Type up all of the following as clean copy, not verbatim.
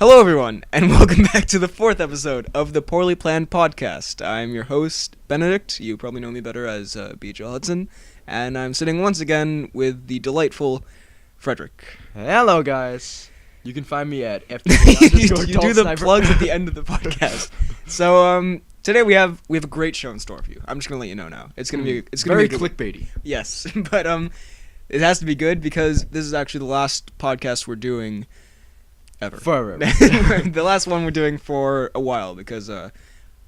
Hello, everyone, and welcome back to the 4th episode of the Poorly Planned Podcast. I'm your host, Benedict. You probably know me better as B.J. Hudson, and I'm sitting once again with the delightful Frederick. Hello, guys. You can find me at You do the plugs at the end of the podcast. So, today we have a great show in store for you. I'm just gonna let you know now. It's gonna be very be clickbaity. Yes, but it has to be good because this is actually the last podcast we're doing ever. Forever. The last one we're doing for a while because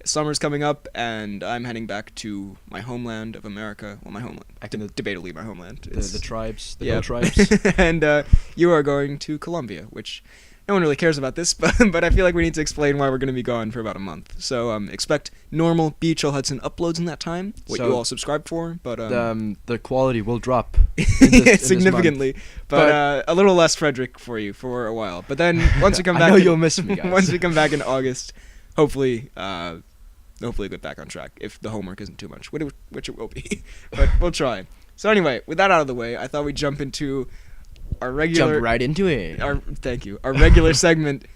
summer's coming up and I'm heading back to my homeland of America. Well, my homeland. Debatably my homeland. The tribes. The hill tribes. And you are going to Colombia, which no one really cares about this, but I feel like we need to explain why we're going to be gone for about a month. So expect normal B.H.L. Hudson uploads in that time, what you all subscribe for. But the quality will drop significantly, but a little less Frederick for you for a while. But then once we come back, I know you'll miss me, guys. Once we come back in August, hopefully get back on track if the homework isn't too much, which it will be. But we'll try. So anyway, with that out of the way, I thought we'd jump into our regular. Jump right into it. Thank you. Our regular segment.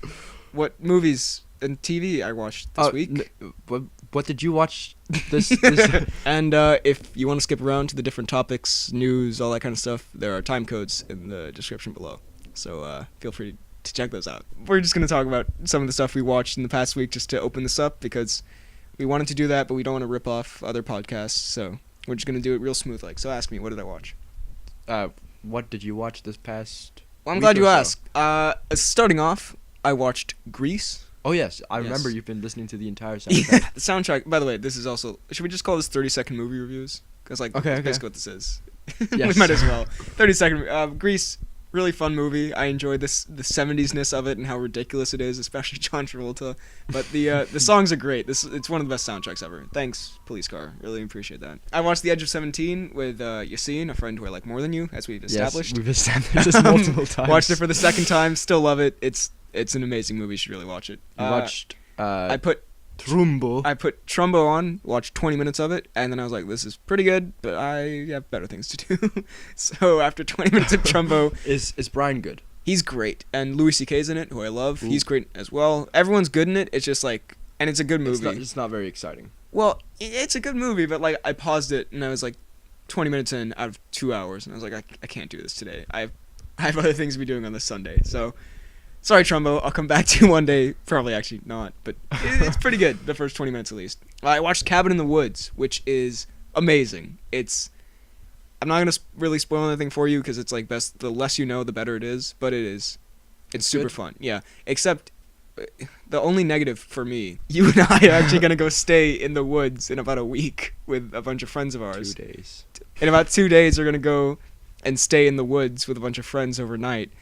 What movies and TV I watched this week? What did you watch this? And if you want to skip around to the different topics, news, all that kind of stuff, there are time codes in the description below. So feel free to check those out. We're just going to talk about some of the stuff we watched in the past week just to open this up because we wanted to do that, but we don't want to rip off other podcasts. So we're just going to do it real smooth. So ask me, what did I watch? What did you watch this past? Well, I'm glad you asked. Starting off, I watched Grease. Oh yes, I remember you've been listening to the entire soundtrack. Yeah, the soundtrack. By the way, this is also. Should we just call this 30-second movie reviews? Because that's basically what this is. Yes. We might as well. 30-second. Grease, really fun movie. I enjoyed the 70s-ness of it and how ridiculous it is, especially John Travolta. But the songs are great. It's one of the best soundtracks ever. Thanks, Police Car. Really appreciate that. I watched The Edge of 17 with Yassine, a friend who I like more than you, as we've established. Yes, we've established this multiple times. Watched it for the second time. Still love it. It's an amazing movie. You should really watch it. You watched. I put Trumbo. I put Trumbo on, watched 20 minutes of it, and then I was like, this is pretty good, but I have better things to do. So after 20 minutes of Trumbo... Is Brian good? He's great, and Louis C.K.'s in it, who I love. Ooh. He's great as well. Everyone's good in it. It's just like... And it's a good movie. It's not very exciting. Well, it's a good movie, but I paused it, and I was 20 minutes in out of 2 hours, and I was like, I can't do this today. I have other things to be doing on this Sunday, so... Sorry, Trumbo. I'll come back to you one day. Probably actually not, but it's pretty good. The first 20 minutes at least. I watched Cabin in the Woods, which is amazing. I'm not gonna really spoil anything for you because it's best. The less you know, the better it is. But it is. It's super good. Fun. Yeah. Except the only negative for me, you and I are actually gonna go stay in the woods in about a week with a bunch of friends of ours. 2 days. In about 2 days, we're gonna go and stay in the woods with a bunch of friends overnight.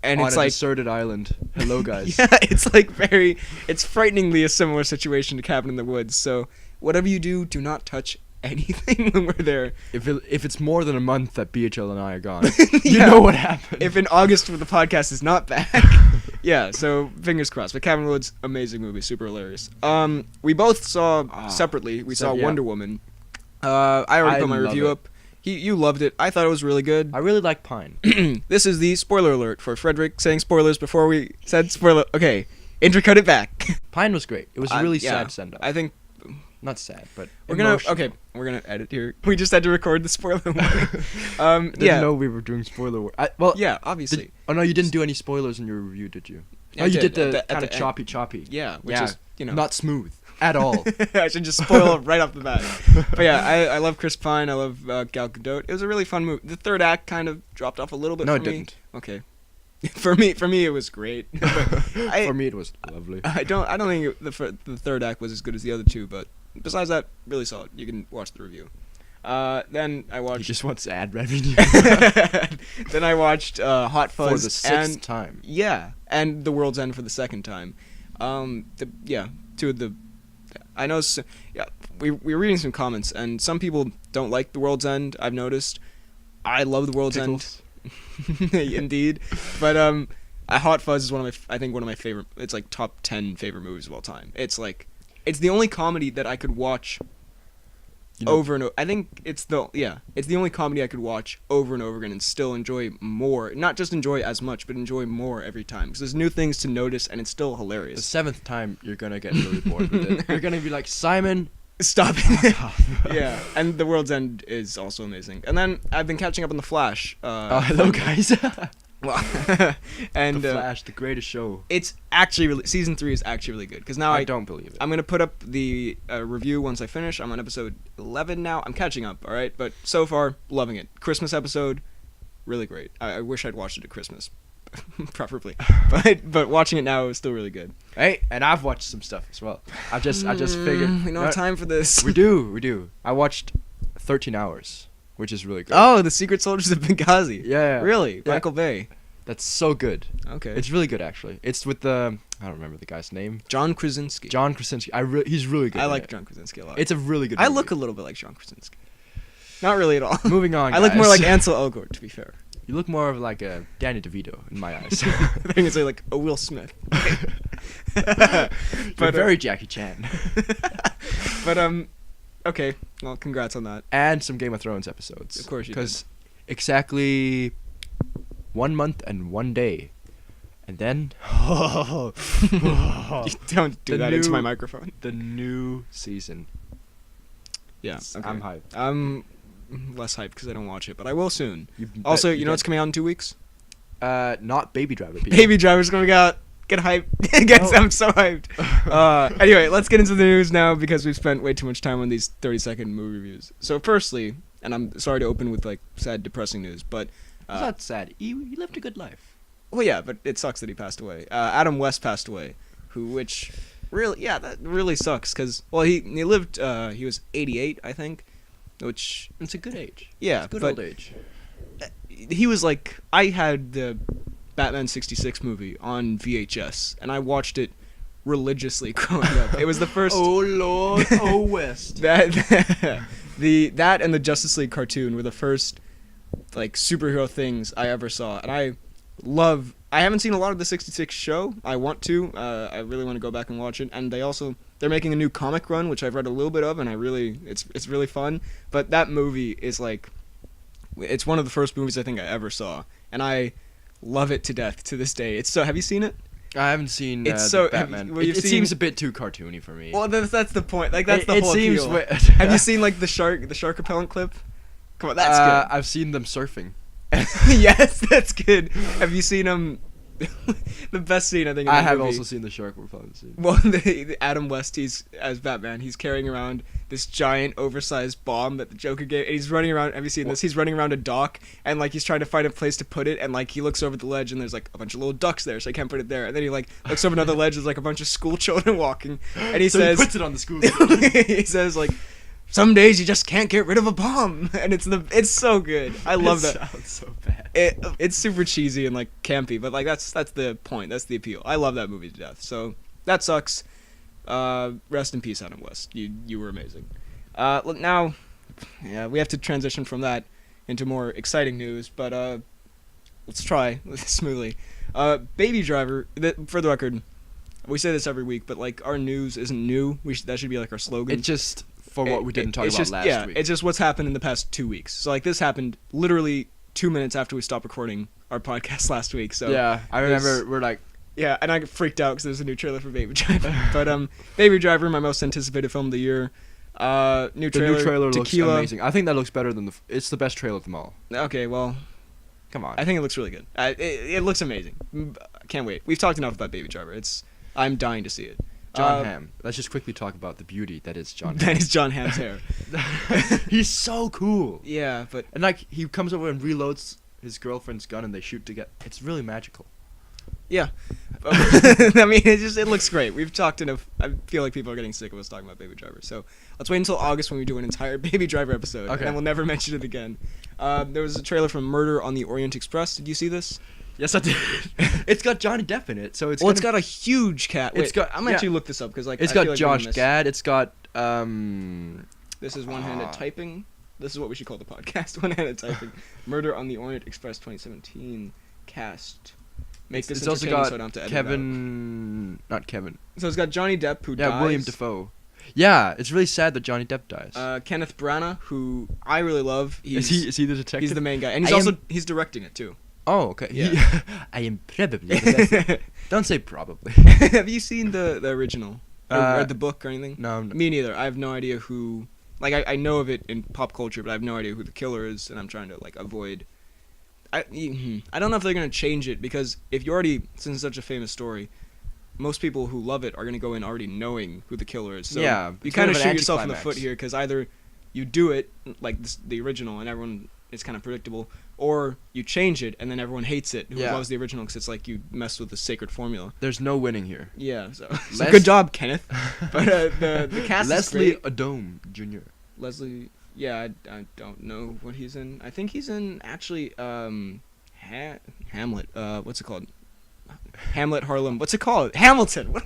And on it's a deserted island. Hello, guys. Yeah, it's it's frighteningly a similar situation to Cabin in the Woods. So whatever you do not touch anything when we're there. If it's more than a month that BHL and I are gone, you know what happens. If in August when the podcast is not back, yeah. So fingers crossed. But Cabin in the Woods, amazing movie, super hilarious. We both saw separately. We saw Wonder Woman. I already put my review up. You loved it. I thought it was really good. I really like Pine. This is the spoiler alert for Frederick saying spoilers before we said spoiler. Okay, intercut it back. Pine was great. It was a really sad send-off. I think... Not sad, but we're gonna edit here. We just had to record the spoiler warning. I didn't know we were doing spoiler yeah, obviously. No, you didn't do any spoilers in your review, did you? Yeah, you did the kind of choppy. Yeah, which is, not smooth at all. I should just spoil right off the bat. But yeah, I love Chris Pine. I love Gal Gadot. It was a really fun movie. The third act kind of dropped off a little bit for me. No, it didn't. Okay. For me, it was great. For me, it was lovely. I don't think the third act was as good as the other two, but besides that, really solid. You can watch the review. Then I watched... He just wants ad revenue. Then I watched Hot Fuzz. For the sixth time. Yeah, and The World's End for the second time. Two of the... I know... We were reading some comments, and some people don't like The World's End, I've noticed. I love The World's End. Indeed. But Hot Fuzz is one of my favorite... It's top 10 favorite movies of all time. It's the only comedy that I could watch over and over. I think it's the only comedy I could watch over and over again and still enjoy more. Not just enjoy as much, but enjoy more every time. Because there's new things to notice, and it's still The hilarious. 7th time, you're gonna get really bored with it. You're gonna be like, Simon, Stop it. Yeah, and The World's End is also amazing. And then I've been catching up on The Flash. hello guys. Well, and The Flash, the greatest show. it's actually really, season 3 is actually really good because now I don't believe it. I'm gonna put up the review once I finish. I'm on episode 11 now. I'm catching up, all right. But so far, loving it. Christmas episode, really great. I wish I'd watched it at Christmas, preferably. But watching it now is still really good. Hey, and I've watched some stuff as well. I just figured We don't have time for this. we do. I watched 13 Hours, which is really good. Oh, The Secret Soldiers of Benghazi. Yeah. Really? Yeah. Michael Bay. That's so good. Okay. It's really good actually. It's with the I don't remember the guy's name. John Krasinski. John Krasinski. He's really good. I in like it. John Krasinski a lot. It's a really good I movie. look a little bit like John Krasinski. Not really at all. Moving on. I look more guys. like Ansel Elgort, to be fair. You look more of like a Danny DeVito in my eyes. I think it's like a Will Smith. But But very Jackie Chan. But okay. Well, congrats on that. And some Game of Thrones episodes. Of course you did. Because exactly 1 month and 1 day. And then You don't do The that into new- my microphone. the new season. Yeah. Okay. I'm hyped. I'm less hyped because I don't watch it, but I will soon. You Also, bet you know what's coming out in 2 weeks? not Baby Driver. People. Baby Driver's coming out. Get hyped. I'm so hyped. Anyway, let's get into the news now because we've spent way too much time on these 30-second movie reviews. So firstly, and I'm sorry to open with like sad, depressing news, but It's not sad. He lived a good life. well, yeah, but it sucks that he passed away. Adam West passed away, which really, yeah, that really sucks because well, he lived, he was 88, I think, which It's a good age. yeah, It's a good but old age. he was like, I had the Batman 66 movie on VHS, and I watched it religiously growing up. It was the first. Oh Lord, oh West. That that and the Justice League cartoon were the first like superhero things I ever saw, and I haven't seen a lot of the 66 show. I want to. I really want to go back and watch it. And they're making a new comic run, which I've read a little bit of, and it's really fun. But that movie is like, it's one of the first movies I think I ever saw, and I love it to death to this day. It's so. Have you seen it? I haven't seen It's the so- Batman. well, you've It seen- seems a bit too cartoony for me. Well, that's the point. Like that's the It whole seems appeal. wi- Have you seen like the shark repellent clip? Come on, that's good. I've seen them surfing. Yes, that's good. Have you seen the best scene I think? In I the have movie? also seen the shark repellent scene. Well, the Adam West, he's as Batman. He's carrying around this giant, oversized bomb that the Joker gave. And he's running around. Have you seen this? He's running around a dock, and like he's trying to find a place to put it. And like he looks over the ledge, and there's like a bunch of little ducks there, so I can't put it there. And then he like looks over another ledge. There's like a bunch of school children walking, and he So says, he puts it on the school. he says like, some days you just can't get rid of a bomb, and it's so good. I love It that. sounds so bad. It's super cheesy and like campy, but like that's the point. That's the appeal. I love that movie to death. So that sucks. Rest in peace, Adam West. You were amazing. Look now, yeah, we have to transition from that into more exciting news, but let's try smoothly. Baby Driver. For the record, we say this every week, but like our news isn't new. That should be like our slogan. It's just for what we didn't talk It's about just, last week. It's just what's happened in the past 2 weeks. So like this happened literally 2 minutes after we stopped recording our podcast last week. So yeah, I remember we're like, yeah, and I freaked out because there's a new trailer for Baby Driver. But Baby Driver, my most anticipated film of the year. New the trailer. new trailer Tequila. looks amazing. I think that looks better than it's the best trailer of them all. Okay, well, Come on. I think it looks really good. It looks amazing. Can't wait. We've talked enough about Baby Driver. I'm dying to see it. John Hamm. Let's just quickly talk about the beauty that is John Hamm. That is John Hamm's hair. He's so cool. Yeah, but And like he comes over and reloads his girlfriend's gun and they shoot together. It's really magical. yeah. I mean, it looks great. We've talked enough. I feel like people are getting sick of us talking about Baby Driver. So let's wait until August when we do an entire Baby Driver episode. Okay. And we'll never mention it again. There was a trailer from Murder on the Orient Express. Did you see this? Yes, I did. It's got Johnny Depp in it, so it's It's got a huge cat. It's got- I'm actually look this up because like it's I got feel like we're Josh gonna miss- Gad. It's got This is one-handed typing. This is what we should call the podcast. One-handed typing. Murder on the Orient Express 2017 cast. Make this it's also entertaining got so I don't have to edit Kevin, not Kevin. it out. So it's got Johnny Depp who Yeah, dies. William Dafoe. Yeah, it's really sad that Johnny Depp dies. Kenneth Branagh, who I really love. Is he the detective? He's the main guy, and he's directing it too. Oh, okay. Yeah. I am probably the detective. Don't say probably. Have you seen the original? Or read the book or anything? No. Me neither. I have no idea who. Like I know of it in pop culture, but I have no idea who the killer is, and I'm trying to like avoid. I don't know if they're gonna change it, because if you already, since it's such a famous story, most people who love it are gonna go in already knowing who the killer is. So yeah, you kind of shoot yourself in the foot here, because either you do it like the original and everyone is kind of predictable, or you change it and then everyone hates it who loves the original, because it's like you messed with the sacred formula. There's no winning here. Yeah, so good job, Kenneth. But the cast Leslie is great. Odom Jr. Leslie, yeah, I don't know what he's in. I think he's in actually Hamlet. What's it called? Hamlet Harlem. What's it called? Hamilton. What?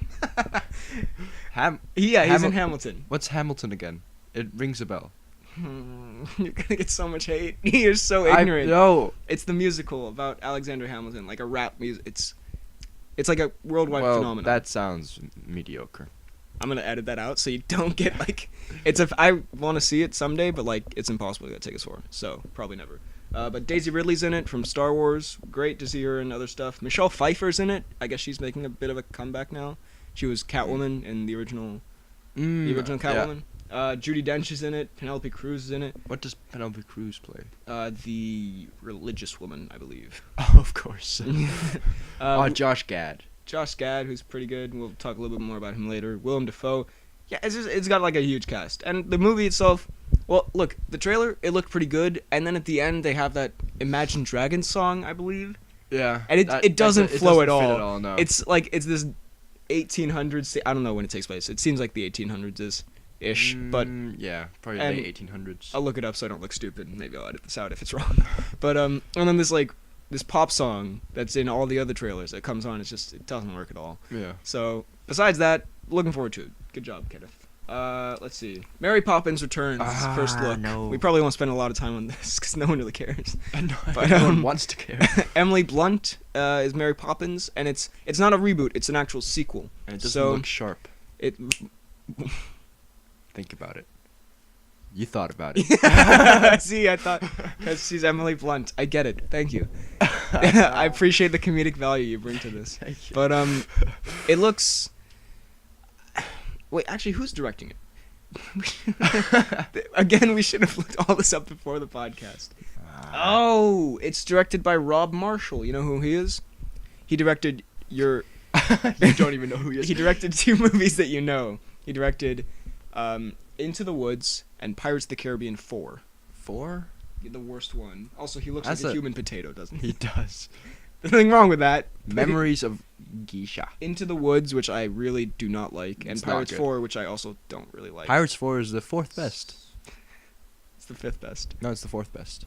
He's in Hamilton. What's Hamilton again? It rings a bell. You're gonna get so much hate. You're so ignorant. No. It's the musical about Alexander Hamilton, like a rap music. It's like a worldwide phenomenon. That sounds mediocre. I'm gonna edit that out so you don't get like. I want to see it someday, but like it's impossible to get tickets for, so probably never. But Daisy Ridley's in it from Star Wars. Great to see her in other stuff. Michelle Pfeiffer's in it. I guess she's making a bit of a comeback now. She was Catwoman in the original Catwoman. Yeah. Judi Dench is in it. Penelope Cruz is in it. What does Penelope Cruz play? The religious woman, I believe. Oh, of course. Josh Gad. Josh Gad, who's pretty good. We'll talk a little bit more about him later. Willem Dafoe. Yeah, it's got like a huge cast. And the movie itself, well, look, the trailer, it looked pretty good. And then at the end, they have that Imagine Dragons song, I believe. Yeah. And it doesn't flow at all. Fit at all, no. It's like, it's this 1800s, I don't know when it takes place. It seems like the 1800s is-ish, but... Yeah, probably late 1800s. I'll look it up so I don't look stupid. Maybe I'll edit this out if it's wrong. But, and then this pop song that's in all the other trailers that comes on, it doesn't work at all. Yeah. So, besides that, looking forward to it. Good job, Kenneth. Let's see. Mary Poppins Returns, first look. No. We probably won't spend a lot of time on this, because no one really cares. But no one wants to care. Emily Blunt is Mary Poppins, and it's not a reboot, it's an actual sequel. And it doesn't look sharp. Think about it. You thought about it. See, I thought, because she's Emily Blunt. I get it. Thank you. I appreciate the comedic value you bring to this. Thank you. But it looks... Wait, actually, who's directing it? Again, we should have looked all this up before the podcast. Oh, it's directed by Rob Marshall. You know who he is? He directed your... You don't even know who he is. He directed 2 movies that you know. He directed Into the Woods and Pirates of the Caribbean 4. 4? The worst one. Also, he looks like a human potato, doesn't he? He does. There's nothing wrong with that. Memories of Geisha. Into the Woods, which I really do not like, and It's Pirates not good. 4, which I also don't really like. Pirates 4 is the 4th best. It's the 5th best. No, it's the 4th best.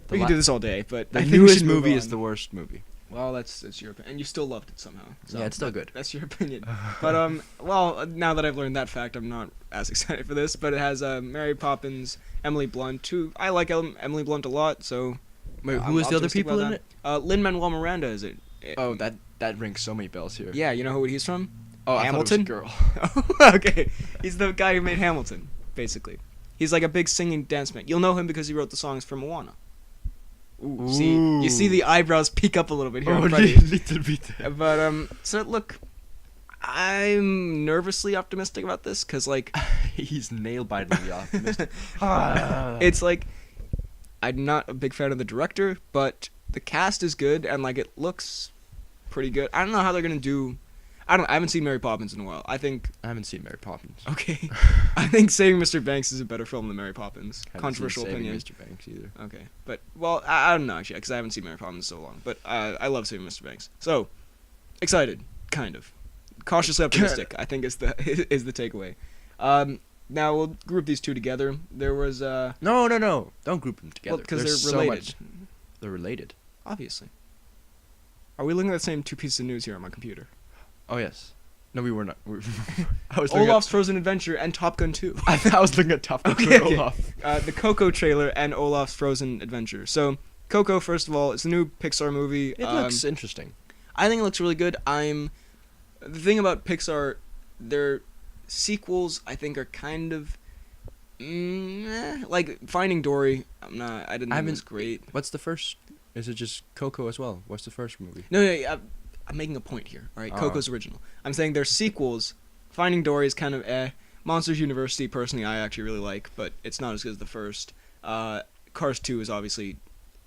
We can do this all day, but The I think we newest should move movie on. is the worst movie. Well, that's your opinion, and you still loved it somehow. So Yeah, it's still good. That's your opinion. But well, now that I've learned that fact, I'm not as excited for this. But it has Mary Poppins, Emily Blunt, who I like Emily Blunt a lot. So Wait, who was the other optimistic people about in that. it? Lin-Manuel Miranda is it? Oh, that rings so many bells here. Yeah, you know who he's from? Oh, Hamilton. I thought it was a girl. Okay, he's the guy who made Hamilton, basically. He's like a big singing dance man. You'll know him because he wrote the songs for Moana. Ooh. See, you see the eyebrows peek up a little bit here. Oh, Freddy. little bit. But so look, I'm nervously optimistic about this because like he's nail-bitingly optimistic. it's like I'm not a big fan of the director, but the cast is good and like it looks pretty good. I don't know how they're gonna do. I haven't seen Mary Poppins in a while. I haven't seen Mary Poppins. Okay. I think Saving Mr. Banks is a better film than Mary Poppins. Controversial opinion. Mr. Banks either. Okay, but well, I don't know actually because I haven't seen Mary Poppins in so long. But I love Saving Mr. Banks. So excited, kind of, cautiously optimistic. I think is the takeaway. Now we'll group these two together. There was No, don't group them together. Well, because There's they're so related. much- They're related. Obviously. Are we looking at the same 2 pieces of news here on my computer? Oh yes. No, we were not. I was looking Olaf's Frozen Adventure and Top Gun 2. I was looking at Top Gun Okay. Olaf. The Coco trailer and Olaf's Frozen Adventure. So, Coco, first of all, it's a new Pixar movie. It looks interesting. I think it looks really good. The thing about Pixar, they're sequels I think are kind of like Finding Dory. I didn't think it was great. What's the first? Is it just Coco as well? What's the first movie? No, I'm making a point here. All right, Coco's original. I'm saying their sequels. Finding Dory is kind of Monsters University, personally, I actually really like, but it's not as good as the first. Cars 2 is obviously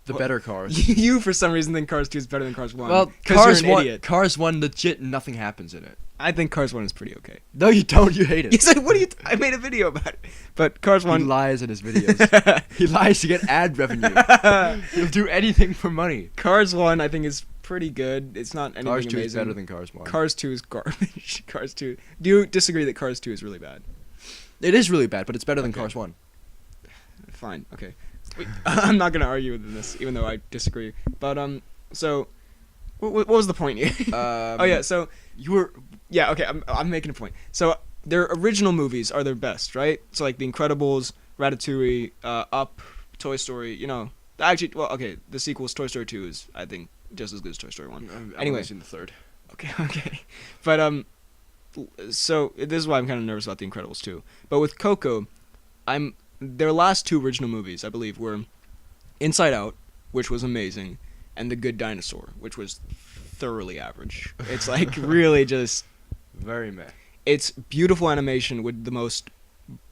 the better Cars. You, for some reason, think Cars 2 is better than Cars 1. Well, Cars you're an idiot. Cars 1, legit, nothing happens in it. I think Cars 1 is pretty okay. No, you don't. You hate it. He's like, what do you... I made a video about it. But Cars 1... He lies in his videos. He lies to get ad revenue. He'll do anything for money. Cars 1, I think, is pretty good. It's not anything Cars 2 amazing. is better than Cars 1. Cars 2 is garbage. Cars 2... Do you disagree that Cars 2 is really bad? It is really bad, but it's better than Cars 1. Fine, okay. I'm not going to argue with this, even though I disagree. But, so... What was the point here? Oh, yeah, so... You were... Yeah, okay, I'm making a point. So, their original movies are their best, right? So, like, The Incredibles, Ratatouille, Up, Toy Story, you know... Actually, well, okay, the sequels, Toy Story 2 is, I think, just as good as Toy Story 1. I've only seen the third. Okay. But, so, this is why I'm kind of nervous about The Incredibles 2. But with Coco, their last two original movies, I believe, were Inside Out, which was amazing, and The Good Dinosaur, which was thoroughly average. It's, like, really just... Very meh. It's beautiful animation with the most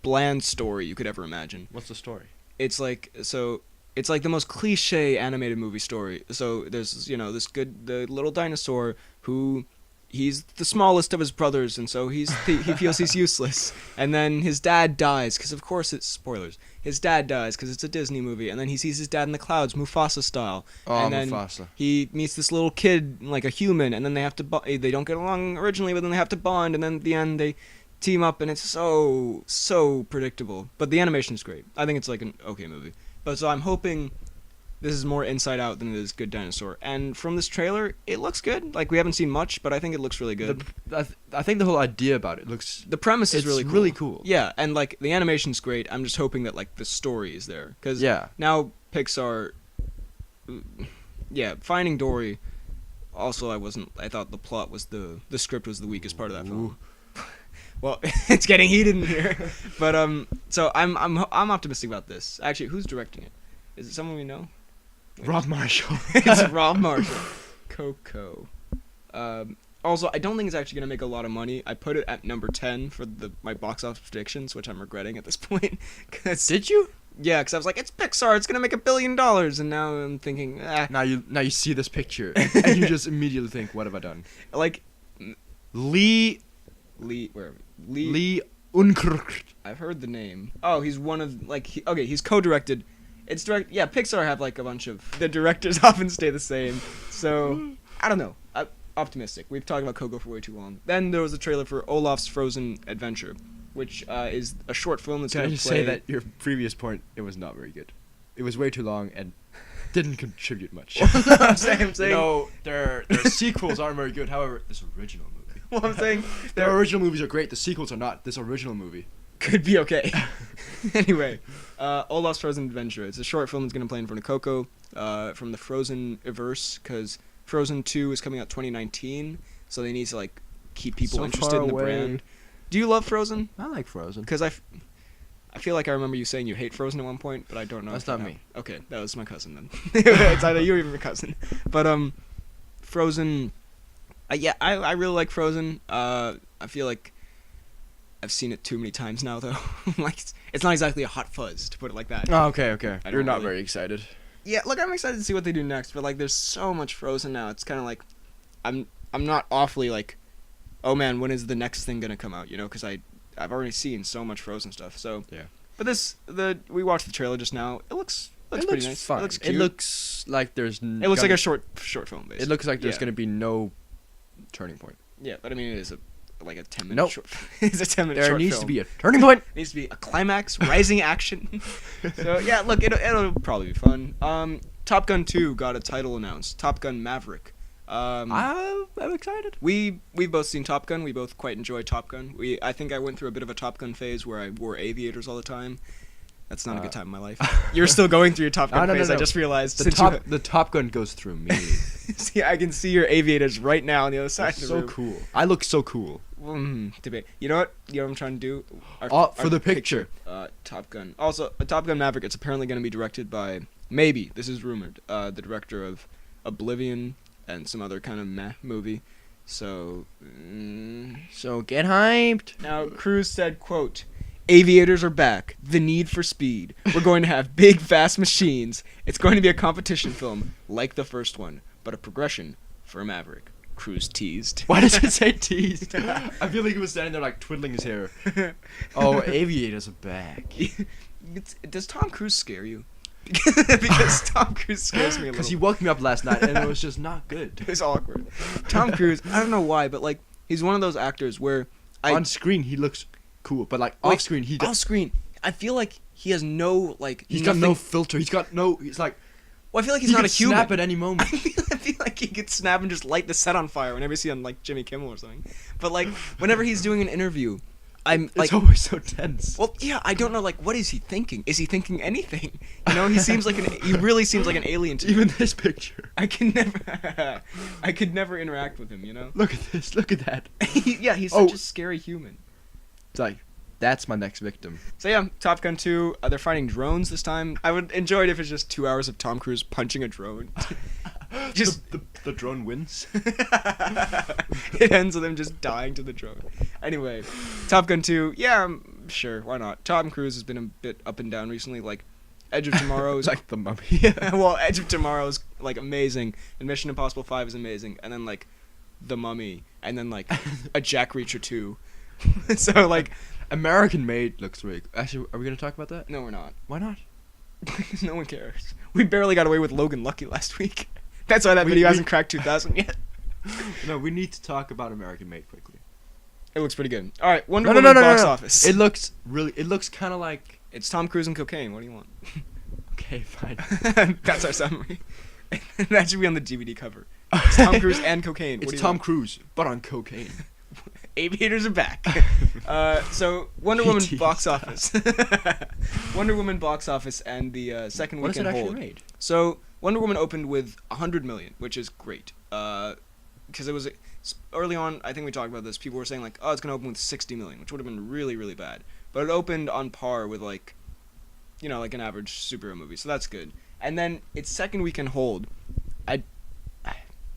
bland story you could ever imagine. What's the story? It's like the most cliche animated movie story. So there's, the little dinosaur who he's the smallest of his brothers, and so he feels he's useless. And then his dad dies, because of course it's spoilers. His dad dies because it's a Disney movie, and then he sees his dad in the clouds, Mufasa style. Oh, and then Mufasa. He meets this little kid, like a human, and then they have to they don't get along originally, but then they have to bond, and then at the end they team up, and it's so predictable. But the animation is great. I think it's like an okay movie. But so I'm hoping this is more Inside Out than it is Good Dinosaur. And from this trailer, it looks good. Like, we haven't seen much, but I think it looks really good. I think the whole idea about it looks... The premise is really cool. really cool. Yeah, and, like, the animation's great. I'm just hoping that, like, the story is there. Because now Pixar... Yeah, Finding Dory... Also, I thought the plot was the script was the weakest part of that film. Well, it's getting heated in here. But, so I'm optimistic about this. Actually, who's directing it? Is it someone we know? Rob Marshall. It's Rob Marshall. Coco. Also, I don't think it's actually going to make a lot of money. I put it at number 10 for my box office predictions, which I'm regretting at this point. Did you? Yeah, because I was like, it's Pixar, it's going to make $1 billion. And now I'm thinking, Now you see this picture, and you just immediately think, what have I done? Like, Lee Unkrcht. I've heard the name. Oh, he's one of, like, he's co-directed. It's direct. Yeah, Pixar have like a bunch of the directors often stay the same. So I don't know. I'm optimistic. We've talked about Coco for way too long. Then there was a trailer for Olaf's Frozen Adventure, which is a short film that's going to play. Can I just say that your previous point, it was not very good. It was way too long and didn't contribute much. I'm saying. No, their sequels aren't very good. However, this original movie. Well, I'm saying their original movies are great. The sequels are not. This original movie could be okay. Anyway, Olaf's Frozen Adventure. It's a short film that's going to play in front of Coco from the Frozen-verse, because Frozen 2 is coming out 2019, so they need to like keep people interested in the brand. Do you love Frozen? I like Frozen. Because I feel like I remember you saying you hate Frozen at one point, but I don't know. That's not me. Okay, that was my cousin then. It's either you or your cousin. But Frozen. I really like Frozen. I feel like I've seen it too many times now, though. Like, it's not exactly a hot fuzz, to put it like that. Oh, okay. You're not very excited. Yeah, look, I'm excited to see what they do next, but like, there's so much Frozen now. It's kind of like, I'm not awfully like, oh man, when is the next thing gonna come out? You know, because I've already seen so much Frozen stuff. So yeah. But we watched the trailer just now. It looks pretty nice. Fun. It looks cute. It looks like there's. It looks like a short film, basically. It looks like there's gonna be no turning point. Yeah, but I mean, it is like a 10-minute nope. short. It's a 10-minute short There needs film. to be a turning point. It needs to be a climax, rising action. So yeah, look, it'll probably be fun. Top Gun 2 got a title announced. Top Gun Maverick. I'm excited. We've both seen Top Gun. We both quite enjoy Top Gun. I think I went through a bit of a Top Gun phase where I wore aviators all the time. That's not a good time in my life. You're still going through your Top Gun phase. No. I just realized. The Top Gun goes through me. See, I can see your aviators right now on the other side of the room. So cool. I look so cool. debate. You know what? You know what I'm trying to do? For the picture. Top Gun. Also, Top Gun Maverick. It's apparently going to be directed by, maybe, this is rumored, the director of Oblivion and some other kind of meh movie. So Get hyped. now Cruise said, quote, "Aviators are back. The need for speed. We're going to have big, fast machines. It's going to be a competition film like the first one, but a progression for Maverick." Cruise teased. Why does it say teased? I feel like he was standing there like twiddling his hair. Oh, aviators are back. Does Tom Cruise scare you? Because Tom Cruise scares me a little. Because he woke me up last night and it was just not good. It was awkward. Tom Cruise, I don't know why, but like he's one of those actors where on screen he looks cool, but like off screen he off screen I feel like he has no like he's got no filter. He's like well, I feel like he's not a human. Snap at any moment. I feel like he could snap and just light the set on fire whenever you see on like Jimmy Kimmel or something. But like whenever he's doing an interview, I'm like, it's always so tense. Well, yeah, I don't know. Like, what is he thinking? Is he thinking anything? You know, he seems like he really seems like an alien to me. Even this picture. I could never interact with him. You know. Look at this. Look at that. Yeah, he's such a scary human. It's like, that's my next victim. So yeah, Top Gun 2. They're fighting drones this time. I would enjoy it if it's just 2 hours of Tom Cruise punching a drone. Just the drone wins. It ends with him just dying to the drone. Anyway, Top Gun 2. Yeah, sure, why not? Tom Cruise has been a bit up and down recently. Like, Edge of Tomorrow is like the Mummy. well, Edge of Tomorrow is like amazing, and Mission Impossible 5 is amazing, and then like The Mummy, and then like a Jack Reacher 2. So like, American Made looks really. Actually, are we gonna talk about that? No, we're not. Why not? Because no one cares. We barely got away with Logan Lucky last week. That's why that video hasn't cracked 2,000 yet. No, we need to talk about American Made quickly. It looks pretty good. All right, Wonder Woman box office. It looks kind of like it's Tom Cruise and cocaine. What do you want? Okay, fine. That's our summary. That should be on the DVD cover. It's Tom Cruise and cocaine. It's Tom Cruise, but on cocaine. Aviators are back. So Wonder Woman box office. Wonder Woman box office and the second weekend hold. What has it actually made? So Wonder Woman opened with 100 million, which is great. Because it was early on. I think we talked about this. People were saying like, oh, it's gonna open with 60 million, which would have been really, really bad. But it opened on par with like, you know, like an average superhero movie. So that's good. And then its second weekend hold, I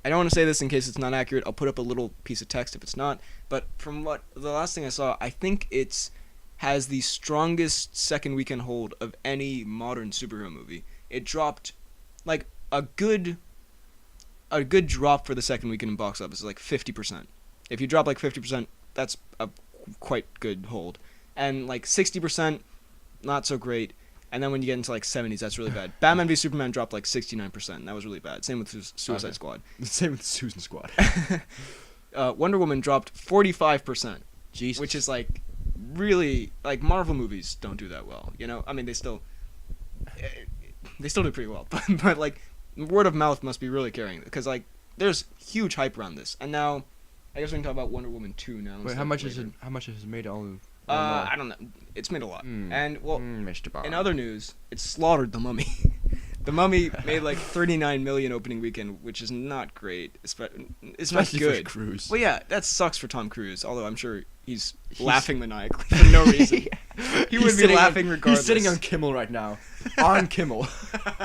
don't want to say this in case it's not accurate. I'll put up a little piece of text if it's not. But from what the last thing I saw, I think it's has the strongest second weekend hold of any modern superhero movie. It dropped like a good drop for the second weekend in box office is like 50%. If you drop like 50%, that's a quite good hold. And like 60%, not so great. And then when you get into like 70s, that's really bad. Batman v Superman dropped like 69%. And that was really bad. Same with Suicide Squad. Same with Susan Squad. Wonder Woman dropped 45%. Jesus. Which is like really like Marvel movies don't do that well. You know, I mean they still do pretty well, but like word of mouth must be really carrying it because like there's huge hype around this. And now I guess we can talk about Wonder Woman 2 now. Wait, how much has it made all? I don't know. It's made a lot. And well, Mr. Bob. in other news, it slaughtered The Mummy. The Mummy made like 39 million opening weekend, which is not great. It's not good. For Cruise. Well, yeah, that sucks for Tom Cruise. Although I'm sure he's laughing maniacally for no reason. He would be laughing regardless. He's sitting on Kimmel right now. On Kimmel.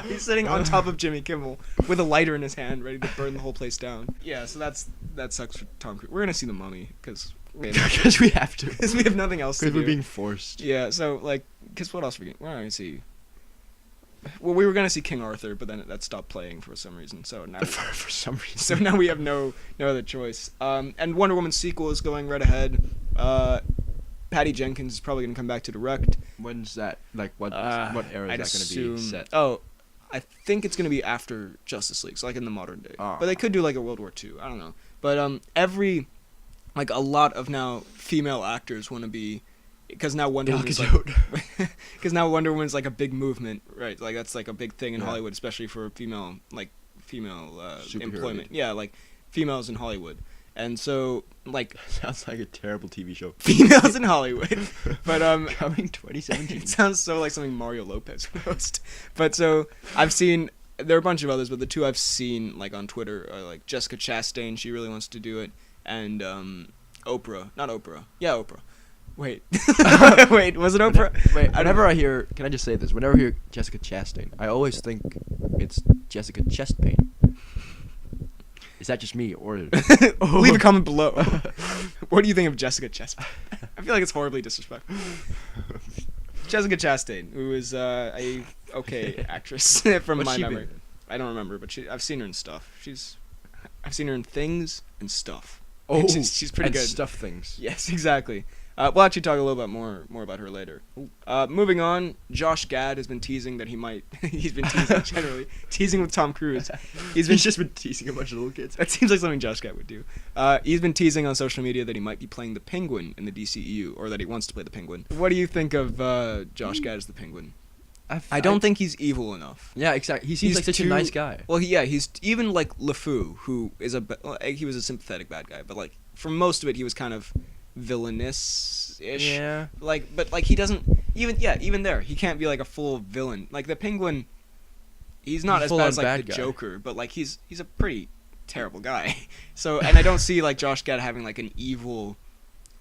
He's sitting on top of Jimmy Kimmel with a lighter in his hand, ready to burn the whole place down. Yeah, so that sucks for Tom Cruise. We're gonna see The Mummy because we have to. Because we have nothing else to do. Because we're being forced. Yeah, so like, because what else we're not gonna see? Well, we were gonna see King Arthur, but then that stopped playing for some reason. So now for some reason. So now we have no other choice. And Wonder Woman sequel is going right ahead. Patty Jenkins is probably gonna come back to direct. When's that? Like what era is that gonna be set? Oh, I think it's gonna be after Justice League, so like in the modern day. Oh. But they could do like a World War II. I don't know. But a lot of now female actors want to be. Because now Wonder Woman's like a big movement, right? Like that's like a big thing in Hollywood, especially for female employment. Yeah, like females in Hollywood, and so like sounds like a terrible TV show. Females in Hollywood, but coming 2017. It sounds so like something Mario Lopez would host. But so I've seen there are a bunch of others, but the two I've seen like on Twitter are like Jessica Chastain. She really wants to do it, and Oprah. Not Oprah. Yeah, Oprah. Wait. Wait, was it Oprah? Whenever I hear, can I just say this? Whenever I hear Jessica Chastain, I always think it's Jessica Chest Pain. Is that just me, or leave a comment below? What do you think of Jessica Chastain? I feel like it's horribly disrespectful. Jessica Chastain, who is a okay actress from What's my she memory. been? I don't remember, but I've seen her in stuff. I've seen her in things and stuff. Oh, she's pretty and good. stuff things. Yes, exactly. We'll actually talk a little bit more about her later. Moving on, Josh Gad has been teasing that he might. He's been teasing generally, teasing with Tom Cruise. He's just been teasing a bunch of little kids. That seems like something Josh Gad would do. He's been teasing on social media that he might be playing the Penguin in the DCEU, or that he wants to play the Penguin. What do you think of Josh Gad as the Penguin? I don't think he's evil enough. Yeah, exactly. He seems like such a nice guy. Well, he's even like LeFou, who is he was a sympathetic bad guy, but like for most of it, he was kind of villainous-ish. Yeah. But he doesn't even there, he can't be like a full villain. Like the Penguin, he's not as bad as like the Joker, but like he's a pretty terrible guy. So, and I don't see like Josh Gad having like an evil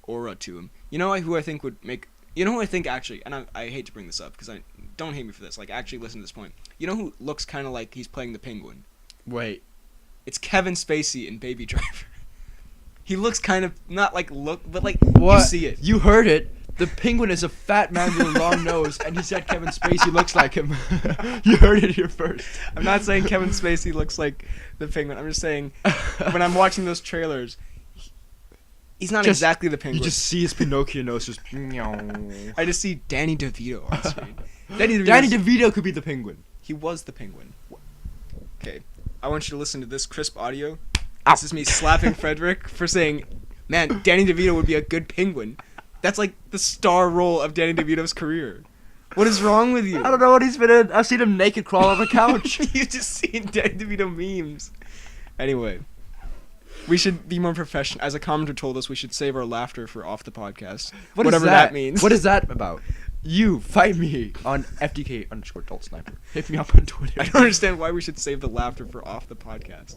aura to him. You know who I think would make. You know who I think actually, and I hate to bring this up because I don't hate me for this. Like actually, listen to this point. You know who looks kind of like he's playing the Penguin? Wait. It's Kevin Spacey in Baby Driver. He looks kind of not like but like what? You see it. You heard it. The Penguin is a fat man with a long nose, and he said Kevin Spacey looks like him. You heard it here first. I'm not saying Kevin Spacey looks like the Penguin. I'm just saying when I'm watching those trailers, he's not exactly the Penguin. You just see his Pinocchio nose just. I just see Danny DeVito on screen. Danny DeVito could be the Penguin. He was the Penguin. Okay, I want you to listen to this crisp audio. Ow. This is me slapping Frederick for saying, man, Danny DeVito would be a good Penguin. That's like the star role of Danny DeVito's career. What is wrong with you? I don't know what he's been in. I've seen him naked crawl on the couch. You've just seen Danny DeVito memes. Anyway, we should be more professional. As a commenter told us, we should save our laughter for off the podcast. Whatever that means. What is that about? You find me on FDK_AdultSniper. Hit me up on Twitter. I don't understand why we should save the laughter for off the podcast.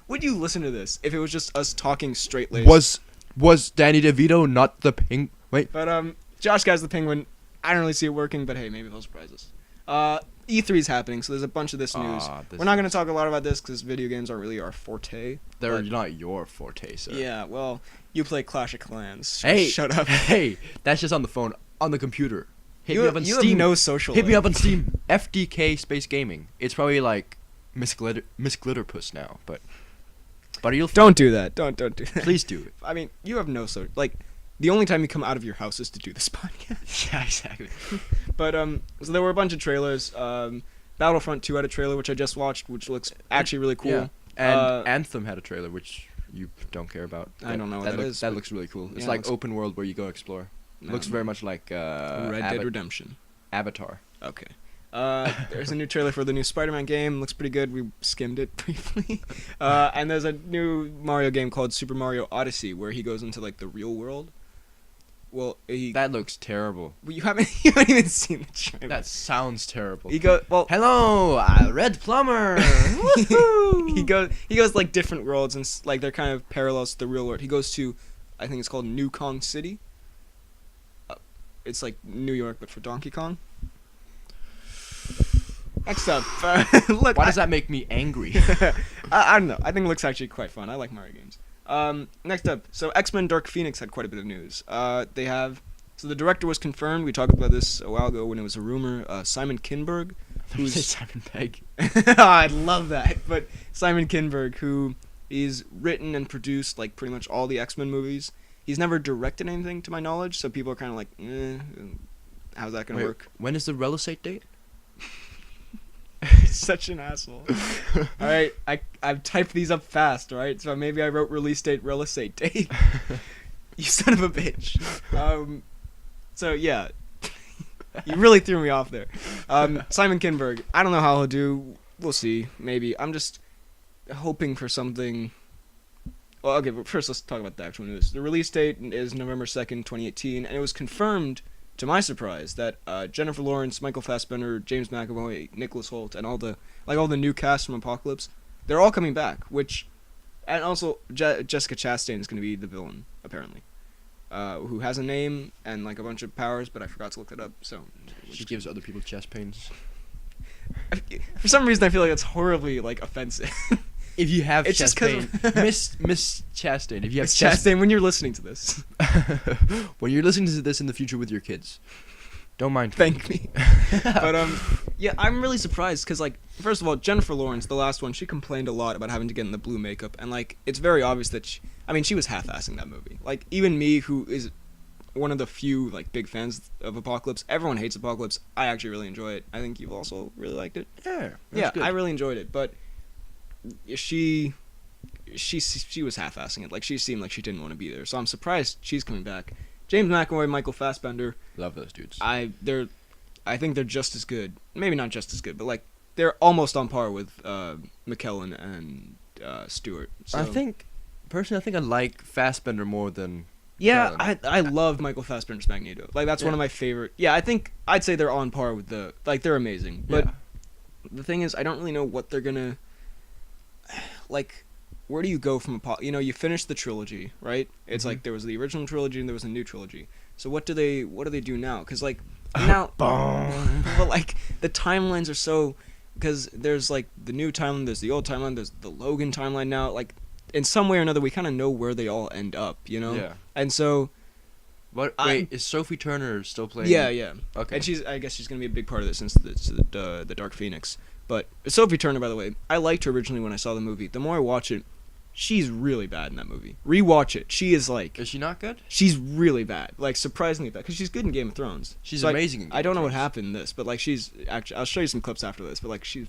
Would you listen to this if it was just us talking straight laced? Was Danny DeVito not the Penguin? Wait. But Josh Gad's the Penguin. I don't really see it working, but hey, maybe they'll surprise us. E3 is happening, so there's a bunch of this news. We're not going to talk a lot about this because video games aren't really our forte. They're not your forte, sir. Yeah, well, you play Clash of Clans. Hey, shut up. Hey, that's just on the phone, on the computer. Hit me up on you Steam. Have no social. Hit me up on Steam. FDK Space Gaming. It's probably like Miss Glitterpuss now, but you'll don't do that. Don't do that. Please do it. I mean, you have no social. Like, the only time you come out of your house is to do this podcast. Yeah, exactly. But so there were a bunch of trailers. Battlefront 2 had a trailer which I just watched, which looks actually really cool. Yeah. And Anthem had a trailer which you don't care about. I don't know what that is. That looks really cool. It's yeah, like open world where you go explore. Looks very much like Red Dead Redemption. Avatar. Okay. There's a new trailer for the new Spider-Man game. Looks pretty good. We skimmed it briefly. And there's a new Mario game called Super Mario Odyssey where he goes into like the real world. Well, that looks terrible. Well, you haven't even seen the trailer. That sounds terrible. Hello, Red Plumber. he goes like different worlds and like they're kind of parallels to the real world. He goes to, I think it's called New Kong City. It's like New York, but for Donkey Kong. Next up, look. Why does that make me angry? I don't know. I think it looks actually quite fun. I like Mario games. Next up, so X-Men Dark Phoenix had quite a bit of news. So the director was confirmed. We talked about this a while ago when it was a rumor. Simon Kinberg, who's Simon Pegg. I love that. But Simon Kinberg, who is written and produced like pretty much all the X-Men movies. He's never directed anything to my knowledge, so people are kind of like, how's that gonna work? When is the real date? Such an asshole. All right, I've typed these up fast, all right? So maybe I wrote release date, real estate date. You son of a bitch. So yeah, you really threw me off there. Simon Kinberg, I don't know how he'll do. We'll see. Maybe. I'm just hoping for something. Well, okay, but first let's talk about the actual news. The release date is November 2nd, 2018, and it was confirmed, to my surprise, that Jennifer Lawrence, Michael Fassbender, James McAvoy, Nicholas Hoult, and all the new cast from Apocalypse, they're all coming back, and also Jessica Chastain is going to be the villain. apparently, who has a name and like a bunch of powers, but I forgot to look it up. So She gives other people chest pains. for some reason I feel like it's horribly like offensive. If you have It's chest just 'cause pain, of- Miss Chastain, if you have It's chest Chastain when you're listening to this. when you're listening to this in the future with your kids, don't mind. Thank me. But yeah, I'm really surprised because like first of all, Jennifer Lawrence, the last one, she complained a lot about having to get in the blue makeup, and like it's very obvious that she was half-assing that movie. Like even me, who is one of the few like big fans of Apocalypse, everyone hates Apocalypse. I actually really enjoy it. I think you've also really liked it. Yeah, I really enjoyed it, but she was half-assing it. Like she seemed like she didn't want to be there. So I'm surprised she's coming back. James McAvoy, Michael Fassbender. love those dudes. I think they're just as good. Maybe not just as good, but like they're almost on par with McKellen and Stewart. So. I think I like Fassbender more than. Yeah, McKellen. I love Michael Fassbender's Magneto. Like that's one of my favorite. Yeah, I think I'd say they're on par with they're amazing. But the thing is, I don't really know what they're gonna. Like, where do you go from you finish the trilogy, right? It's like there was the original trilogy and there was a new trilogy. So what do they do now? Because like now, but like the timelines are so because there's like the new timeline, there's the old timeline, there's the Logan timeline now. Like in some way or another, we kind of know where they all end up, you know? Yeah. And so. Wait, is Sophie Turner still playing? Yeah. Okay. And I guess she's gonna be a big part of this since the Dark Phoenix. But Sophie Turner, by the way, I liked her originally when I saw the movie. The more I watch it, she's really bad in that movie. Rewatch it. She is like. Is she not good? She's really bad, like surprisingly bad, because she's good in Game of Thrones. She's So amazing. I don't know what happened in this, but like she's actually. I'll show you some clips after this, but like she's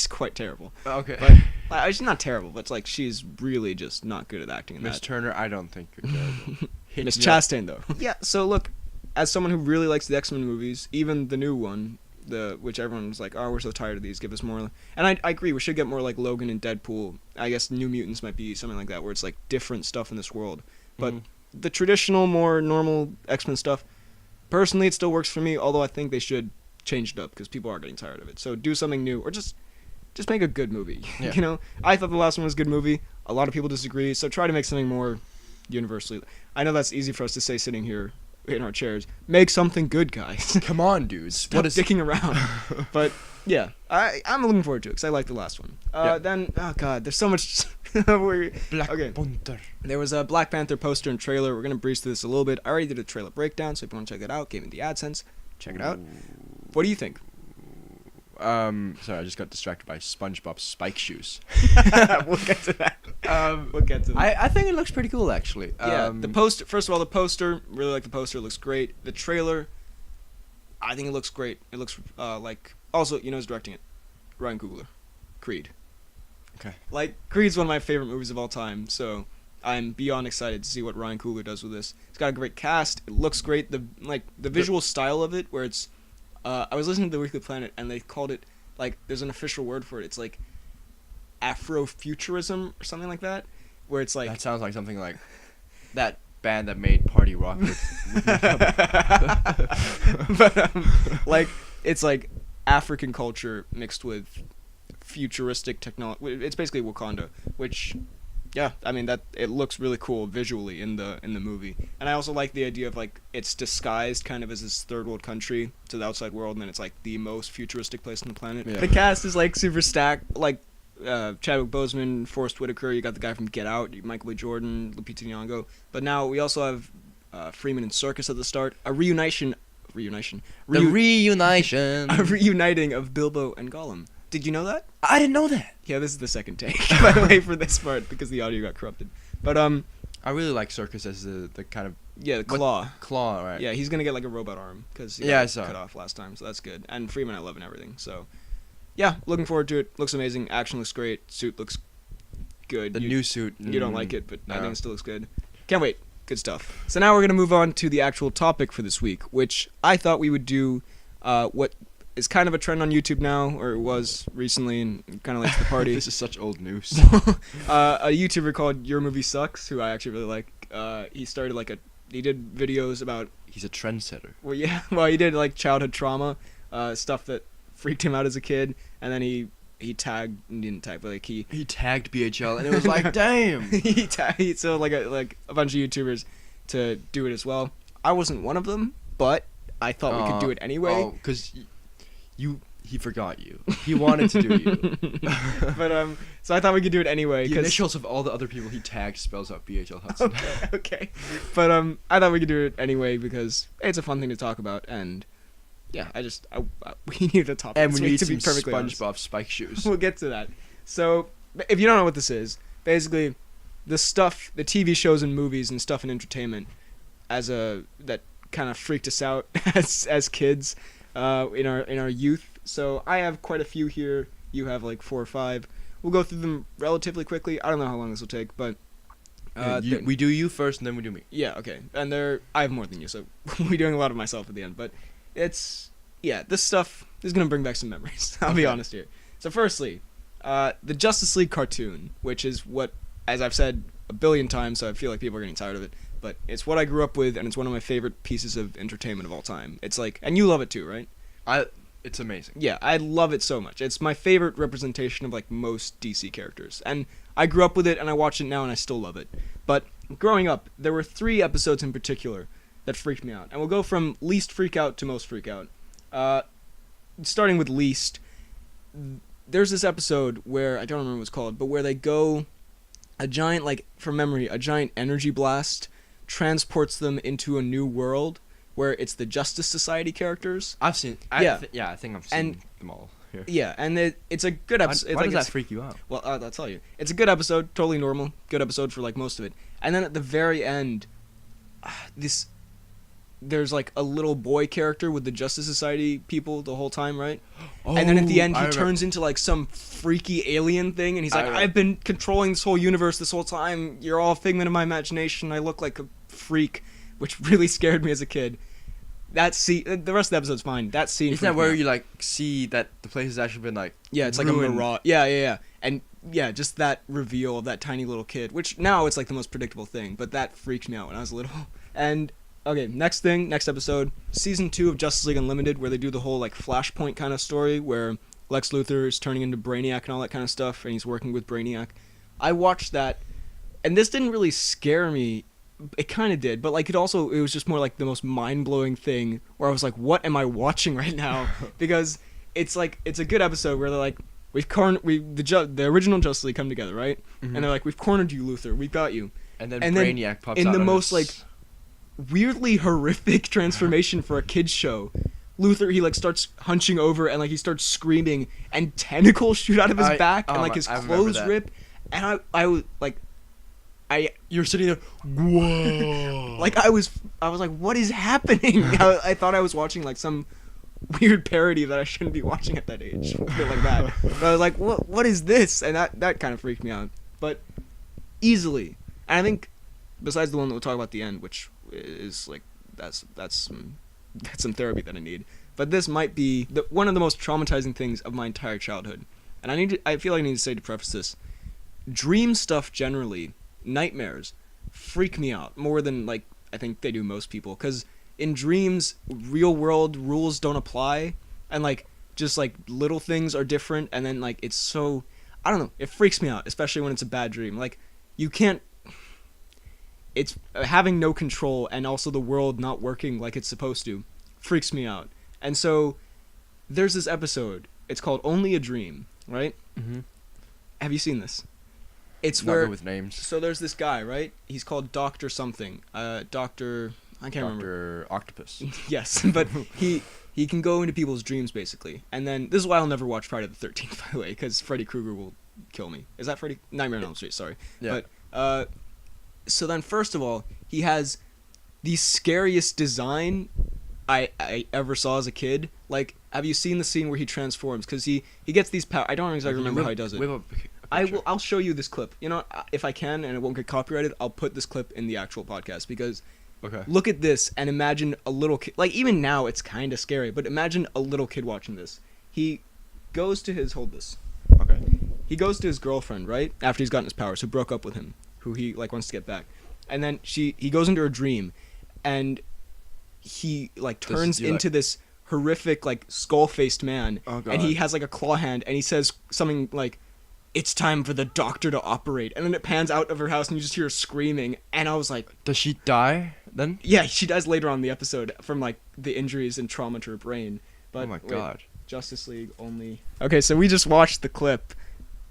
quite terrible. Okay. But she's not terrible, but it's like she's really just not good at acting in Miss that. Turner, I don't think you're terrible. Miss Chastain, though. Yeah, so look, as someone who really likes the X-Men movies, even the new one, which everyone's like, oh, we're so tired of these, give us more. And I agree, we should get more like Logan and Deadpool. I guess New Mutants might be something like that, where it's like different stuff in this world. But the traditional, more normal X-Men stuff, personally, it still works for me, although I think they should change it up, because people are getting tired of it. So do something new, or just make a good movie. Yeah. You know, I thought the last one was a good movie. A lot of people disagree, so try to make something more universally. I know that's easy for us to say sitting here in our chairs. Make something good, guys. Come on, dudes. Stop dicking around. But yeah, I'm looking forward to it because I like the last one. Then there's so much. Black Okay. Panther. There was a Black Panther poster and trailer. We're gonna breeze through this a little bit. I already did a trailer breakdown, so if you want to check that out, gave me the AdSense. Check it out. What do you think? Sorry, I just got distracted by SpongeBob's spike shoes. We'll get to that. We'll get to that. I think it looks pretty cool, actually. Yeah, the poster. First of all, the poster. Really like the poster. It looks great. The trailer. I think it looks great. It looks like. Also, who's directing it? Ryan Coogler. Creed. Okay. Like Creed's one of my favorite movies of all time. So I'm beyond excited to see what Ryan Coogler does with this. It's got a great cast. It looks great. The visual style of it, where it's. I was listening to The Weekly Planet, and they called it like. There's an official word for it. It's like Afrofuturism or something like that, where it's like. That sounds like something like that band that made Party Rock. But like it's like African culture mixed with futuristic technology. It's basically Wakanda, which. Yeah, I mean that it looks really cool visually in the movie, and I also like the idea of like it's disguised kind of as this third world country to the outside world, and then it's like the most futuristic place on the planet. Yeah. The cast is like super stacked, like Chadwick Boseman, Forrest Whitaker. You got the guy from Get Out, Michael B. Jordan, Lupita Nyong'o. But now we also have Freeman and Circus at the start. A reuniting of Bilbo and Gollum. Did you know that? I didn't know that. Yeah, this is the second take, by the way, for this part, because the audio got corrupted. But, I really like Circus as the kind of... Yeah, the claw. Claw, right. Yeah, he's gonna get, like, a robot arm, because he I got saw cut it. off last time, so that's good. And Freeman I love and everything, so... Yeah, looking forward to it. Looks amazing. Action looks great. Suit looks good. The new suit. You don't like it, but I no. think it still looks good. Can't wait. Good stuff. So now we're gonna move on to the actual topic for this week, which I thought we would do what... is kind of a trend on YouTube now, or it was recently, and kind of late to the party. This is such old news. A YouTuber called Your Movie Sucks, who I actually really like. He started he did videos about. He's a trendsetter. Well, yeah. Well, he did like childhood trauma, stuff that freaked him out as a kid, and then he he didn't tag, but like He tagged BHL, and it was like, damn. he tagged so like a bunch of YouTubers to do it as well. I wasn't one of them, but I thought we could do it anyway. Oh, because he forgot you. He wanted to do you. But so I thought we could do it anyway. The initials of all the other people he tagged spells out BHL Hudson. Okay. But I thought we could do it anyway because it's a fun thing to talk about, and yeah, we need a topic. And we this week, need to some be perfectly honest. SpongeBob spike shoes. We'll get to that. So if you don't know what this is, basically the TV shows and movies and stuff in entertainment that kind of freaked us out as kids in our youth. So I have quite a few here. You have like 4 or 5. We'll go through them relatively quickly. I don't know how long this will take, but we do you first, and then we do me. Yeah, okay. And I have more than you, so we'll be doing a lot of myself at the end. But this stuff is gonna bring back some memories. I'll be honest here. So firstly, the Justice League cartoon, which is what, as I've said a billion times, so I feel like people are getting tired of it, but it's what I grew up with, and it's one of my favorite pieces of entertainment of all time. It's like, and you love it too, right? It's amazing. Yeah, I love it so much. It's my favorite representation of like most DC characters, and I grew up with it, and I watch it now, and I still love it. But growing up, there were 3 episodes in particular that freaked me out, and we'll go from least freak out to most freak out. Starting with least, there's this episode where I don't remember what it's called, but where they go, a giant, like from memory, a giant energy blast transports them into a new world where it's the Justice Society characters. I've seen. I think I've seen them all here. Yeah, and it's a good episode. Why does that freak you out? Well, I'll tell you. It's a good episode, totally normal, good episode for like most of it. And then at the very end, there's like a little boy character with the Justice Society people the whole time, right? Oh, and then at the end, he turns into like some freaky alien thing, and he's like, I've been controlling this whole universe this whole time. You're all a figment of my imagination. I look like a freak, which really scared me as a kid. That scene, the rest of the episode's fine. That scene. Isn't that where you like see that the place has actually been like? Yeah, it's ruined. like a mirage. Yeah, and yeah, just that reveal of that tiny little kid, which now it's like the most predictable thing, but that freaked me out when I was little. And okay, next episode, season 2 of Justice League Unlimited, where they do the whole like Flashpoint kind of story, where Lex Luthor is turning into Brainiac and all that kind of stuff, and he's working with Brainiac. I watched that, and this didn't really scare me. It kind of did, but like it was just more like the most mind-blowing thing where I was like, what am I watching right now? Because it's a good episode where they're like, the original Justice League come together, right? Mm-hmm. And they're like, we've cornered you, Luthor, we've got you. And then Brainiac pops out in the most like weirdly horrific transformation for a kids show. Luthor, he like starts hunching over and like he starts screaming, and tentacles shoot out of his back, and like his clothes rip, and I was like, you're sitting there, whoa! Like I was like, what is happening? I thought I was watching like some weird parody that I shouldn't be watching at that age, like that. But I was like, what is this? And that kind of freaked me out. But easily, and I think besides the one that we'll talk about at the end, which is like that's some therapy that I need. But this might be one of the most traumatizing things of my entire childhood. And I feel like I need to say to preface this, dream stuff generally, nightmares, freak me out more than like I think they do most people, because in dreams real world rules don't apply, and like just like little things are different, and then like it's so, I don't know, it freaks me out, especially when it's a bad dream. Like you can't, it's having no control, and also the world not working like it's supposed to freaks me out. And so there's this episode, it's called Only a Dream, right? Mm-hmm. Have you seen this? It's not where good with names. So there's this guy, right? He's called Dr. something. Dr. I can't remember. Dr. Octopus. Yes, but he can go into people's dreams basically. And then this is why I'll never watch Friday the 13th, by the way, because Freddy Krueger will kill me. Is that Freddy? Nightmare on Elm Street, sorry. Yeah. But so then first of all, he has the scariest design I ever saw as a kid. Like, have you seen the scene where he transforms? Because he gets these powers. I don't exactly remember how he does it. I'll show you this clip. You know, if I can, and it won't get copyrighted, I'll put this clip in the actual podcast, because look at this and imagine a little kid. Like, even now it's kind of scary, but imagine a little kid watching this. He goes to his He goes to his girlfriend, right, after he's gotten his powers, who broke up with him, who he like wants to get back, and then he goes into her dream, and he like turns into this horrific like skull-faced man, Oh, God. and he has like a claw hand, and he says something like, "It's time for the doctor to operate," and then it pans out of her house, and you just hear her screaming, and I was like, Does she die then? yeah, she dies later on in the episode from like the injuries and trauma to her brain. But Oh my wait, God. Justice League only. Okay, so we just watched the clip,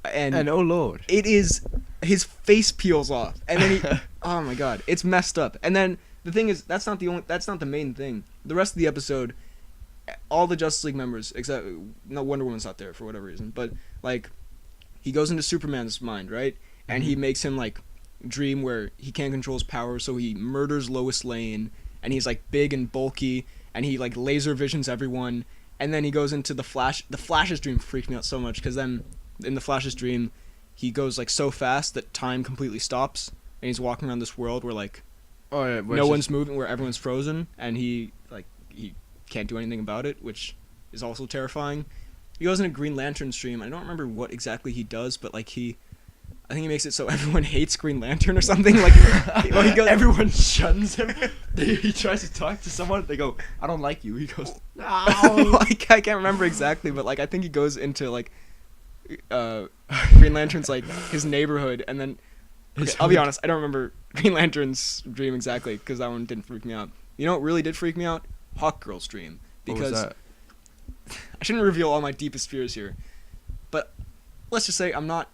And oh lord. it is his face peels off, and then he oh my god, it's messed up. And then the thing is, that's not the main thing. The rest of the episode, all the Justice League members except no Wonder Woman's not there for whatever reason, but like he goes into Superman's mind, right? And he makes him like dream where he can't control his powers, so he murders Lois Lane, and he's like big and bulky, and he like laser visions everyone. And then he goes into the Flash. The Flash's dream freaked me out so much, because then in the Flash's dream, he goes like so fast that time completely stops, and he's walking around this world where like Oh yeah. no one's moving, where everyone's frozen, and he can't do anything about it, which is also terrifying. He goes in a Green Lantern stream. I don't remember what exactly he does, but like I think he makes it so everyone hates Green Lantern or something. Like, well, he goes, Everyone shuns him. He tries to talk to someone. They go, "I don't like you." He goes, "No." I can't remember exactly, but like I think he goes into like Green Lantern's like his neighborhood, and then I'll be honest, I don't remember Green Lantern's dream exactly, because that one didn't freak me out. You know what really did freak me out? Hawkgirl's dream. Because What was that? I shouldn't reveal all my deepest fears here, but let's just say I'm not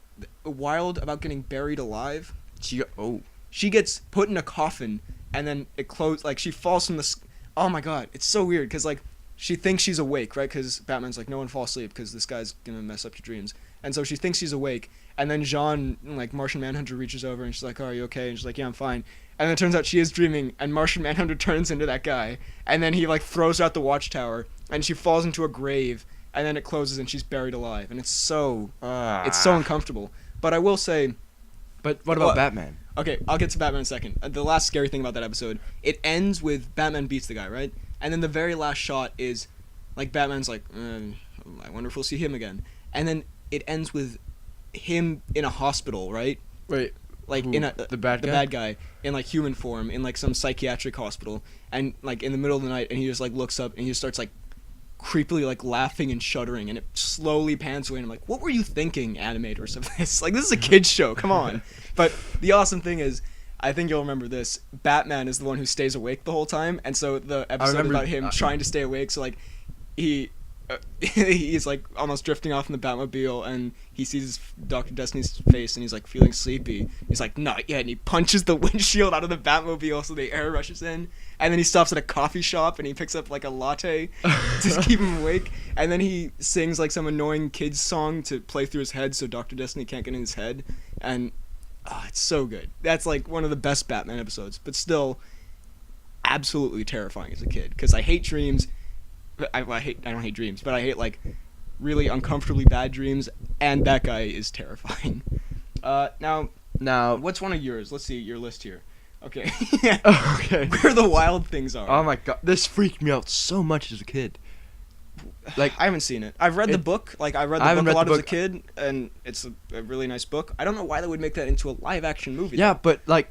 wild about getting buried alive. She gets put in a coffin, and then it closes, like she falls from the oh my god, it's so weird, because like she thinks she's awake, right? Because Batman's like, no one fall asleep because this guy's gonna mess up your dreams. And so she thinks she's awake, and then Jean, like Martian Manhunter, reaches over and she's like, "Oh, are you okay?" And she's like, "Yeah, I'm fine." And then it turns out she is dreaming, and Martian Manhunter turns into that guy, and then he like throws her out the watchtower, and she falls into a grave, and then it closes and she's buried alive, and it's so uncomfortable. But I will say, But what about Batman? okay, I'll get to Batman in a second. The last scary thing about that episode, it ends with Batman beats the guy, right? And then the very last shot is, like, Batman's like, I wonder if we'll see him again. And then it ends with him in a hospital, right? Wait, Like, who? in a The bad guy? the bad guy, in, like, human form, in, like, some psychiatric hospital. And, like, in the middle of the night, and he just, like, looks up, and he just starts, like, creepily, like, laughing and shuddering, and it slowly pans away, and I'm like, what were you thinking, animators of this? Like, this is a kid's show, come on. But the awesome thing is, I think you'll remember this, Batman is the one who stays awake the whole time, and so the episode remember- about him trying to stay awake, so, like, he's, like, almost drifting off in the Batmobile, and he sees Dr. Destiny's face, and he's, like, feeling sleepy. He's like, not yet, and he punches the windshield out of the Batmobile so the air rushes in, and then he stops at a coffee shop, and he picks up, like, a latte to keep him awake, and then he sings, like, some annoying kid's song to play through his head so Dr. Destiny can't get in his head, and it's so good. That's, like, one of the best Batman episodes, but still absolutely terrifying as a kid, because I hate dreams. I don't hate dreams, but I hate, like, really uncomfortably bad dreams, and that guy is terrifying. Now, what's one of yours? Let's see your list here. Okay. Okay. Where the wild things are. Oh my god, this freaked me out so much as a kid. Like, I haven't seen it. I've read the book. Like, I read the I haven't book a read lot the as a book. kid, and it's a really nice book. I don't know why they would make that into a live-action movie. yeah, but like,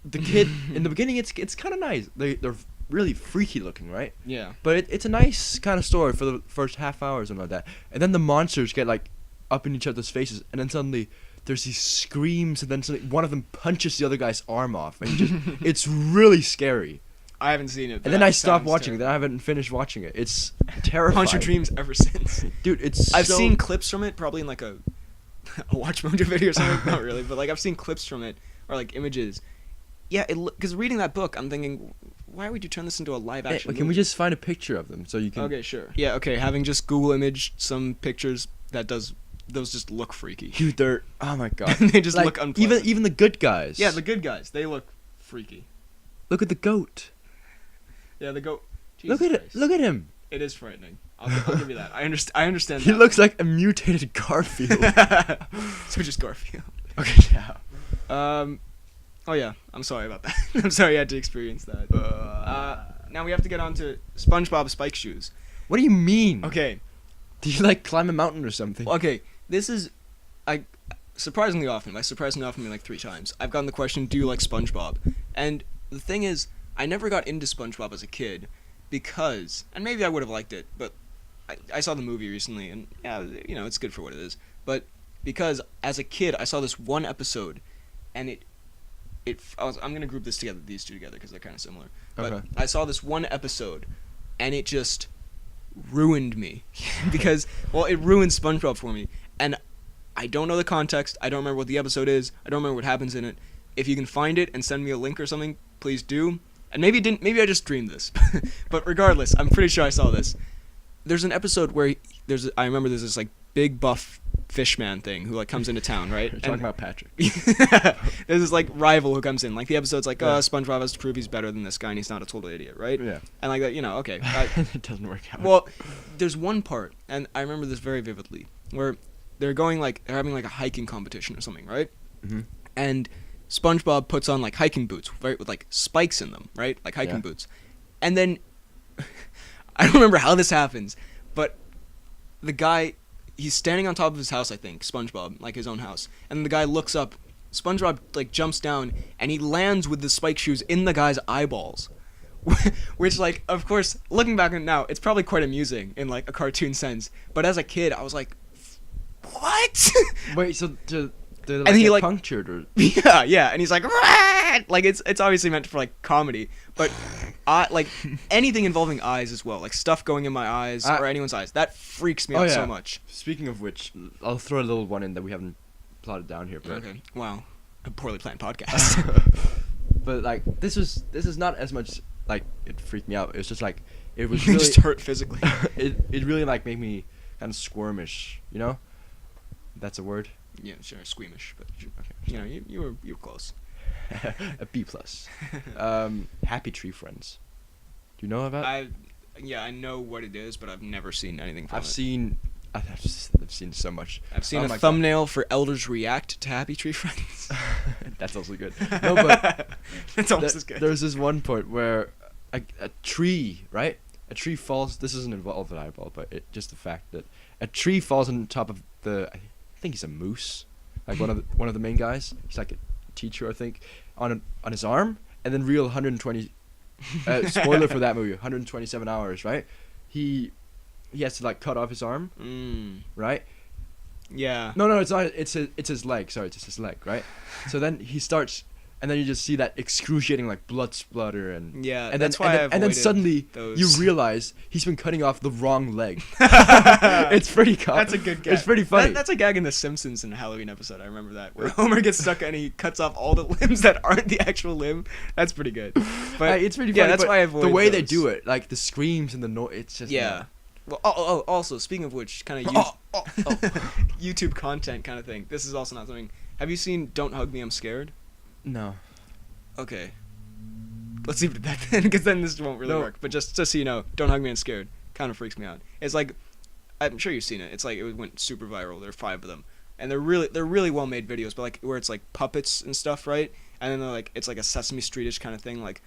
the kid in the beginning, it's kind of nice. They're really freaky looking, right? Yeah. But it's a nice kind of story for the first half hour or something like that. And then the monsters get like up in each other's faces, and then suddenly there's these screams, and then suddenly one of them punches the other guy's arm off, and it's really scary. I haven't seen it. And then I stopped watching it. Then I haven't finished watching it. It's terrifying. Haunt your dreams ever since. Dude, it's I've so- seen clips from it, probably in like a Watch Mojo video or something. Not really, but like I've seen clips from it or like images. Yeah, because reading that book, I'm thinking, why would you turn this into a live Hey, action? can we just find a picture of them so you can? Okay, sure. Yeah, okay. Having just Google image some pictures, those just look freaky. Dude, they're oh my god. They just Like, look unpleasant. even the good guys. Yeah, the good guys, they look freaky. Look at the goat. Yeah, the goat. Look at it. Look at him. It is frightening. I'll give you that. I understand. He that. looks like a mutated Garfield. So just Garfield. Okay, yeah. Oh yeah, I'm sorry about that. I'm sorry you had to experience that. Now we have to get on to SpongeBob Spike Shoes. What do you mean? Okay, Do you like climb a mountain or something? okay. This is, surprisingly often. By surprisingly often, I mean like 3 times. I've gotten the question, "Do you like SpongeBob?" And the thing is, I never got into SpongeBob as a kid. because, and maybe I would have liked it, but I saw the movie recently, and yeah, you know, it's good for what it is. But because as a kid, I saw this one episode, and I'm gonna group these two together because they're kind of similar. But Okay. I saw this one episode, and it just ruined me because, well, it ruined SpongeBob for me, and I don't know the context. I don't remember what the episode is. I don't remember what happens in it. If you can find it and send me a link or something, please do. And maybe I just dreamed this, but regardless, I'm pretty sure I saw this. There's an episode where I remember there's this like big buff fishman thing who like comes into town, right? You're talking about Patrick. There's this like rival who comes in. Like the episode's like, Yeah. SpongeBob has to prove he's better than this guy and he's not a total idiot, right? Yeah. And like that, you know, okay. It doesn't work out. Well, there's one part, and I remember this very vividly, where they're having like a hiking competition or something, right? Mm-hmm. And SpongeBob puts on like hiking boots, right, with like spikes in them, right, like hiking Yeah. boots, and then I don't remember how this happens, but the guy, he's standing on top of his house, I think, SpongeBob, like his own house, and the guy looks up, SpongeBob like jumps down, and he lands with the spike shoes in the guy's eyeballs. Which, like, of course, looking back on it now, it's probably quite amusing in like a cartoon sense. But as a kid, I was like, "What?" Wait, so they're like, And he, get like- punctured or yeah, and he's like, "Rah!" Like it's obviously meant for like comedy, but like anything involving eyes as well, like stuff going in my eyes or anyone's eyes, that freaks me Oh, out yeah. so much. Speaking of which, I'll throw a little one in that we haven't plotted down here, but Okay, wow, a poorly planned podcast. but like this is not as much like it freaked me out. It was just like it was It really just hurt physically. it really like made me kind of squirmish, you know? That's a word. Yeah, sure, squeamish, but Okay. you know, you were close. A B plus. Happy Tree Friends. Do you know about? I know what it is, but I've never seen anything from I've it. seen so much. I've seen Oh a my God. thumbnail for Elders React to Happy Tree Friends. That's also good. No, but That's almost as good. There's this one point where a tree, right? A tree falls. This doesn't involve an eyeball, but just the fact that a tree falls on top of I think he's a moose, like one of the main guys. He's like a teacher, I think, on his arm, and then real 120. Spoiler for that movie, 127 hours, right? He has to like cut off his arm, right? Yeah. No, it's not. It's his leg. Sorry, it's his leg, right? So then he starts, and then you just see that excruciating like blood splatter and Yeah, and that's then why I and then avoided suddenly those. you realize he's been cutting off the wrong leg. It's pretty. That's a good gag. It's pretty funny. That's a gag in the Simpsons in a Halloween episode. I remember that where Homer gets stuck and he cuts off all the limbs that aren't the actual limb. That's pretty good. But It's pretty funny. yeah, that's but why I avoid the way they those. do it, like the screams and the noise. It's just Yeah. Well, also speaking of which, kind of YouTube content kind of thing. This is also not something. Have you seen Don't Hug Me, I'm Scared? No. Okay. Let's leave it at that then, because then this won't really No. work. But just so you know, Don't Hug Me, I'm Scared kind of freaks me out. It's like, I'm sure you've seen it. It's like it went super viral. There are 5 of them, and they're really well made videos. But like where it's like puppets and stuff, right? And then they're like it's like a Sesame Streetish kind of thing, like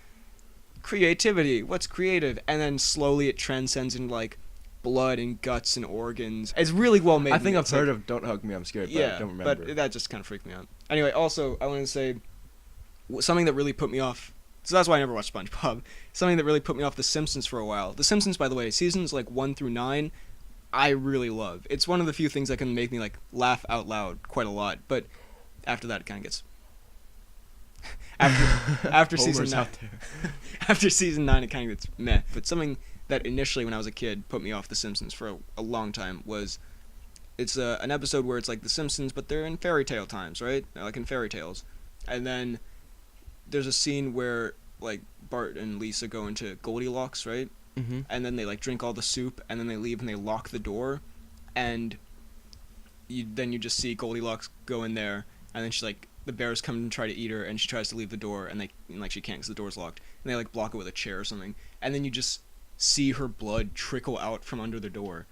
creativity. What's creative? And then slowly it transcends into like blood and guts and organs. It's really well made. I think I've It's heard like, of Don't Hug Me, I'm Scared, but yeah, I don't remember. but that just kind of freaked me out. Anyway, also I wanted to say something that really put me off. So that's why I never watched SpongeBob. Something that really put me off The Simpsons for a while. The Simpsons, by the way, seasons like 1 through 9, I really love. It's one of the few things that can make me like laugh out loud quite a lot. But after that, it kind of gets. After season Homer's 9, out there. after season 9, it kind of gets meh. But something that initially, when I was a kid, put me off The Simpsons for a long time was, it's an episode where it's like The Simpsons, but they're in fairy tale times, right? They're like in fairy tales, and then there's a scene where like Bart and Lisa go into Goldilocks, right? Mm-hmm. And then they like drink all the soup, and then they leave and they lock the door, and you just see Goldilocks go in there, and then she's like, the bears come and try to eat her, and she tries to leave the door, and like she can't because the door's locked, and they like block it with a chair or something, and then you just see her blood trickle out from under the door.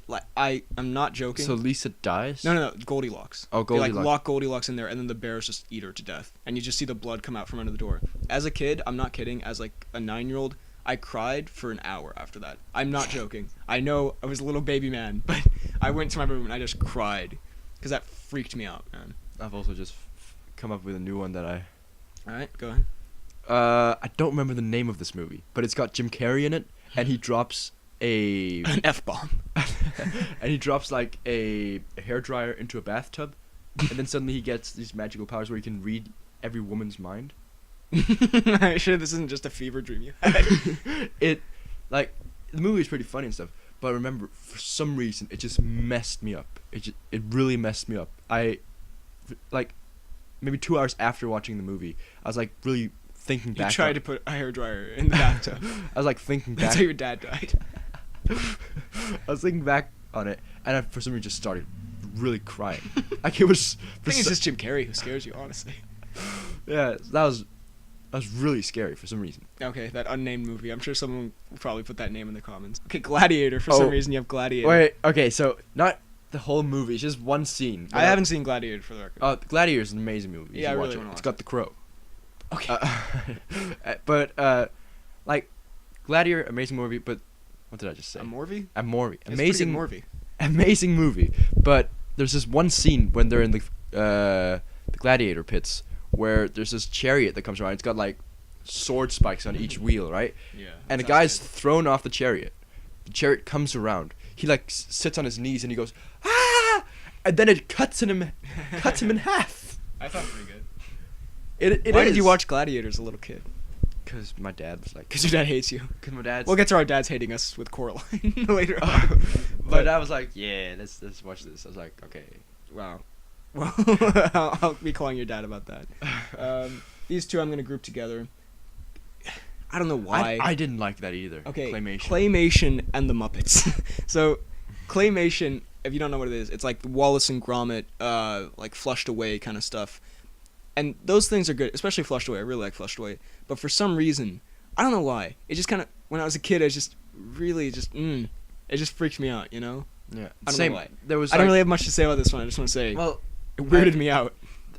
Like I'm not joking. So Lisa dies? No, Goldilocks. Oh, They like Goldilocks. lock Goldilocks in there, and then the bears just eat her to death, and you just see the blood come out from under the door. As a kid, I'm not kidding. As like a 9-year-old, I cried for an hour after that. I'm not joking. I know I was a little baby man, but I went to my room and I just cried because that freaked me out, man. I've also just come up with a new one that I... All right, go ahead. I don't remember the name of this movie, but it's got Jim Carrey in it, and he drops An F-bomb. and he drops like a hairdryer into a bathtub, and then suddenly he gets these magical powers where he can read every woman's mind. Are you sure this isn't just a fever dream you had? It, like, the movie is pretty funny and stuff, but I remember for some reason it just messed me up. It really messed me up. Like, maybe 2 hours after watching the movie, I was like really thinking back. You tried to put a hairdryer in the bathtub. I was like thinking back. That's how your dad died. I was thinking back on it, and I, for some reason, just started really crying. Like, it was. I think it's just Jim Carrey who scares you, honestly. Yeah, that was really scary for some reason. Okay, that unnamed movie. I'm sure someone will probably put that name in the comments. Okay, Gladiator. For some reason, you have Gladiator. Wait, okay, so not the whole movie. It's just one scene. I haven't seen Gladiator, for the record. Gladiator is an amazing movie. Yeah, I really watch want to watch it. It's got the crow. Okay. But like, Gladiator, amazing movie. But what did I just say? A Morvie? Amazing Morvie. Amazing movie. But there's this one scene when they're in the gladiator pits where there's this chariot that comes around. It's got like sword spikes on each wheel, right? Yeah. And the guy's thrown off the chariot. The chariot comes around. He like sits on his knees and he goes, ah! And then it cuts him in half. I thought pretty good. Why did you watch Gladiator as a little kid? Because my dad was like. Because your dad hates you. Because my dad's. We'll get to our dads hating us with Coraline later on. But I was like, yeah, let's watch this. I was like, okay. Wow. Well, I'll be calling your dad about that. These two I'm going to group together. I don't know why. I didn't like that either. Okay, Claymation and the Muppets. So, Claymation, if you don't know what it is, it's like the Wallace and Gromit, like Flushed Away kind of stuff. And those things are good, especially Flushed Away. I really like Flushed Away. But for some reason, I don't know why. It just kind of, when I was a kid, it just really just, it just freaked me out, you know? Yeah. I don't know why. I don't really have much to say about this one. I just want to say, it weirded me out.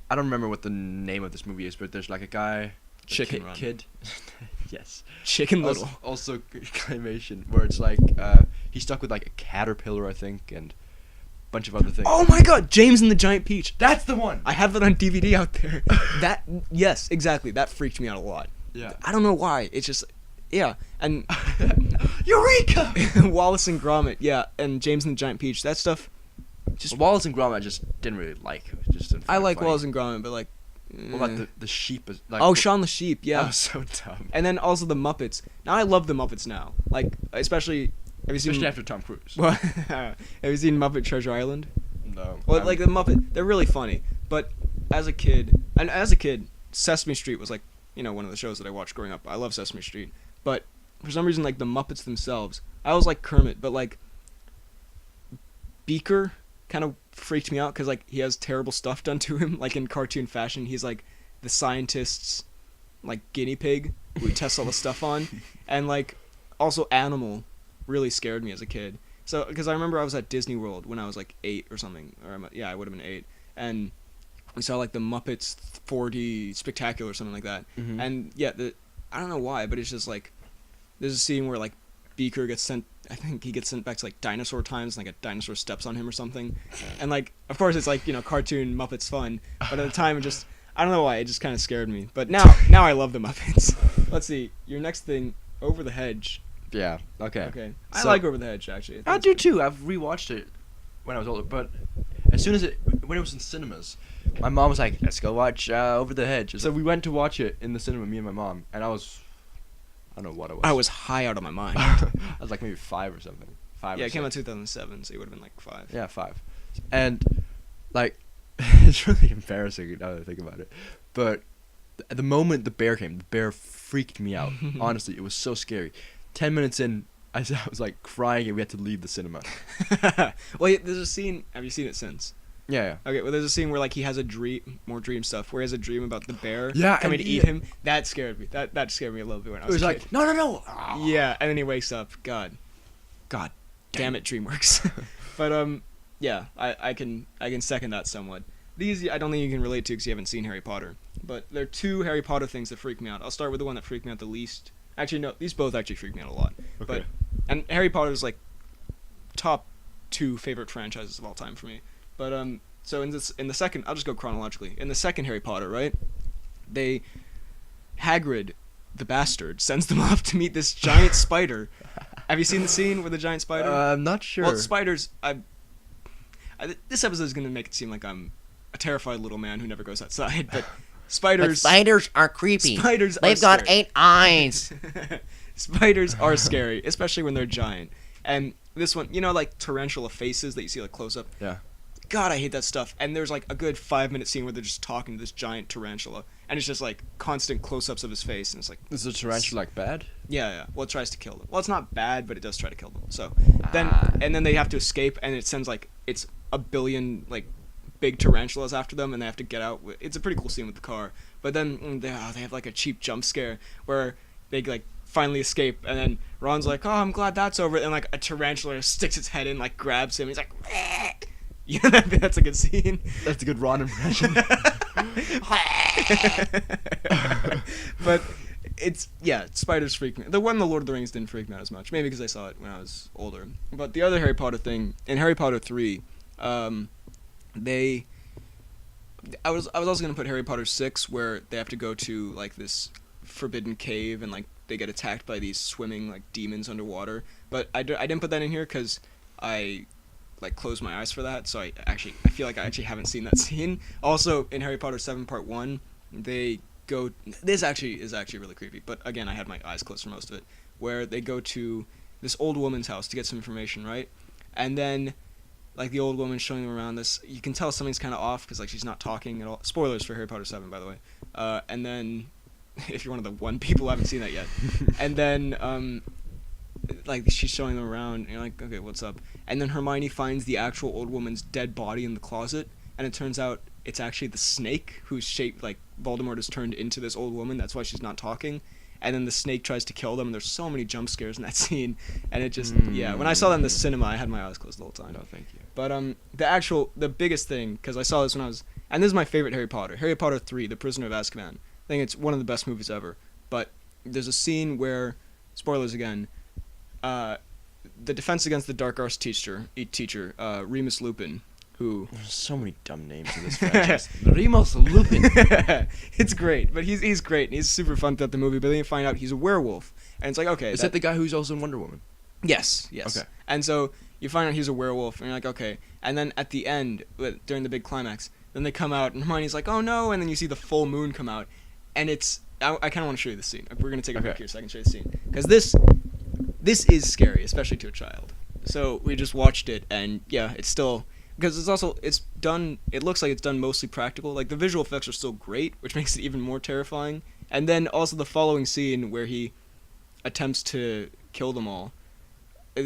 I don't remember what the name of this movie is, but there's like a guy, Chicken Run. Kid. Yes. Chicken Little. Also Claymation, where it's like he's stuck with like a caterpillar, I think, and a bunch of other things. Oh my God, James and the Giant Peach. That's the one. I have that on DVD out there. Yes, exactly. That freaked me out a lot. Yeah. I don't know why. It's just, yeah. And Eureka! Wallace and Gromit, yeah, and James and the Giant Peach. That stuff. Just Wallace and Gromit, I just didn't really like. I like Wallace and Gromit, but like. What about the sheep? Shaun the Sheep, yeah. That was so dumb. And then also the Muppets. Now I love the Muppets now. Like, especially after Tom Cruise. Well, have you seen Muppet Treasure Island? No. Well, like the Muppet, they're really funny. But as a kid, Sesame Street was like, one of the shows that I watched growing up. I love Sesame Street. But for some reason, like the Muppets themselves, I always like Kermit, but like Beaker kind of freaked me out because like he has terrible stuff done to him, like in cartoon fashion. He's like the scientist's like guinea pig who he tests all the stuff on, and like also Animal really scared me as a kid. So because I remember I was at Disney World when I was like 8 or something, or I would have been 8, and we saw like the Muppets 4D Spectacular or something like that. Mm-hmm. And yeah, I don't know why, but it's just like there's a scene where like Beaker gets sent. I think he gets sent back to like dinosaur times, and like a dinosaur steps on him or something. And like, of course, it's like cartoon Muppets fun, but at the time, I don't know why, it just kind of scared me. But now I love the Muppets. Let's see, your next thing, Over the Hedge. Yeah. Okay. Okay. I like Over the Hedge actually. I do too. I've rewatched it when I was older, but as soon as when it was in cinemas, my mom was like, "Let's go watch Over the Hedge." So we went to watch it in the cinema, me and my mom, and I don't know what it was. I was high out of my mind. I was like maybe 5 or something. 5. Yeah, or it came out 2007, so you would have been like 5. Yeah, 5. And like, it's really embarrassing now that I think about it. But at the moment the bear came, the bear freaked me out. Honestly, it was so scary. 10 minutes in, I was like crying, and we had to leave the cinema. Well, there's a scene. Have you seen it since? Yeah. Okay, well, there's a scene where like he has a dream, more dream stuff, where he has a dream about the bear coming to eat him. That scared me. That scared me a little bit when I was a kid. Like, no. Oh. Yeah, and then he wakes up. God, damn it, DreamWorks. But yeah, I can second that somewhat. These I don't think you can relate to because you haven't seen Harry Potter. But there are 2 Harry Potter things that freak me out. I'll start with the one that freaked me out the least. Actually, no, these both actually freak me out a lot. Okay. And Harry Potter is like top 2 favorite franchises of all time for me. But so in the second, I'll just go chronologically. In the second Harry Potter, right? Hagrid, the bastard, sends them off to meet this giant spider. Have you seen the scene with the giant spider? I'm not sure. Well, spiders. This episode is gonna make it seem like I'm a terrified little man who never goes outside, but spiders. But spiders are creepy. Spiders. They've got 8 eyes. Spiders are scary, especially when they're giant. And this one, you know, like tarantula faces that you see like close up. Yeah. God, I hate that stuff. And there's like a good 5-minute scene where they're just talking to this giant tarantula, and it's just like constant close-ups of his face, and it's like. Is the tarantula like bad? Yeah. Well, it tries to kill them. Well, it's not bad, but it does try to kill them. So then they have to escape, and it sends like it's a billion like big tarantulas after them, and they have to get out. It's a pretty cool scene with the car. But then they have like a cheap jump scare where they like finally escape, and then Ron's like, "Oh, I'm glad that's over." And like a tarantula sticks its head in, like grabs him. He's like, "Eh." Yeah, that's a good scene. That's a good Ron impression. But spiders freak me. The one in the Lord of the Rings didn't freak me out as much, maybe because I saw it when I was older. But the other Harry Potter thing in Harry Potter 3, I was also gonna put Harry Potter 6, where they have to go to like this forbidden cave and like they get attacked by these swimming like demons underwater. But I didn't put that in here because I like closed my eyes for that, so I feel like I actually haven't seen that scene. Also in Harry Potter 7 Part 1, they go, this actually is really creepy, but again I had my eyes closed for most of it, where they go to this old woman's house to get some information, right? And then like the old woman's showing them around this, you can tell something's kind of off because like she's not talking at all. Spoilers for Harry Potter 7, by the way. And then if you're one of the one people who haven't seen that yet, and then like she's showing them around, and you're like, okay, what's up? And then Hermione finds the actual old woman's dead body in the closet, and it turns out it's actually the snake who's shaped like Voldemort has turned into this old woman. That's why she's not talking. And then the snake tries to kill them, and there's so many jump scares in that scene, and it just when I saw that in the cinema, I had my eyes closed the whole time. No, thank you. But the biggest thing, because I saw this when I was, and this is my favorite Harry Potter 3, The Prisoner of Azkaban. I think it's one of the best movies ever. But there's a scene where, spoilers again, the Defense Against the Dark Arts teacher, Remus Lupin, who... There's so many dumb names in this franchise. Remus Lupin. It's great, but he's great, and he's super fun throughout the movie, but then you find out he's a werewolf. And it's like, okay... Is that the guy who's also in Wonder Woman? Yes. Okay. And so you find out he's a werewolf, and you're like, okay. And then at the end, during the big climax, then they come out, and Hermione's like, oh no, and then you see the full moon come out, and it's... I kind of want to show you the scene. We're going to take a break here so I can show you the scene. Because this is scary, especially to a child. So we just watched it, and yeah, it's still... Because it's done... It looks like it's done mostly practical. Like, the visual effects are still great, which makes it even more terrifying. And then also the following scene where he attempts to kill them all,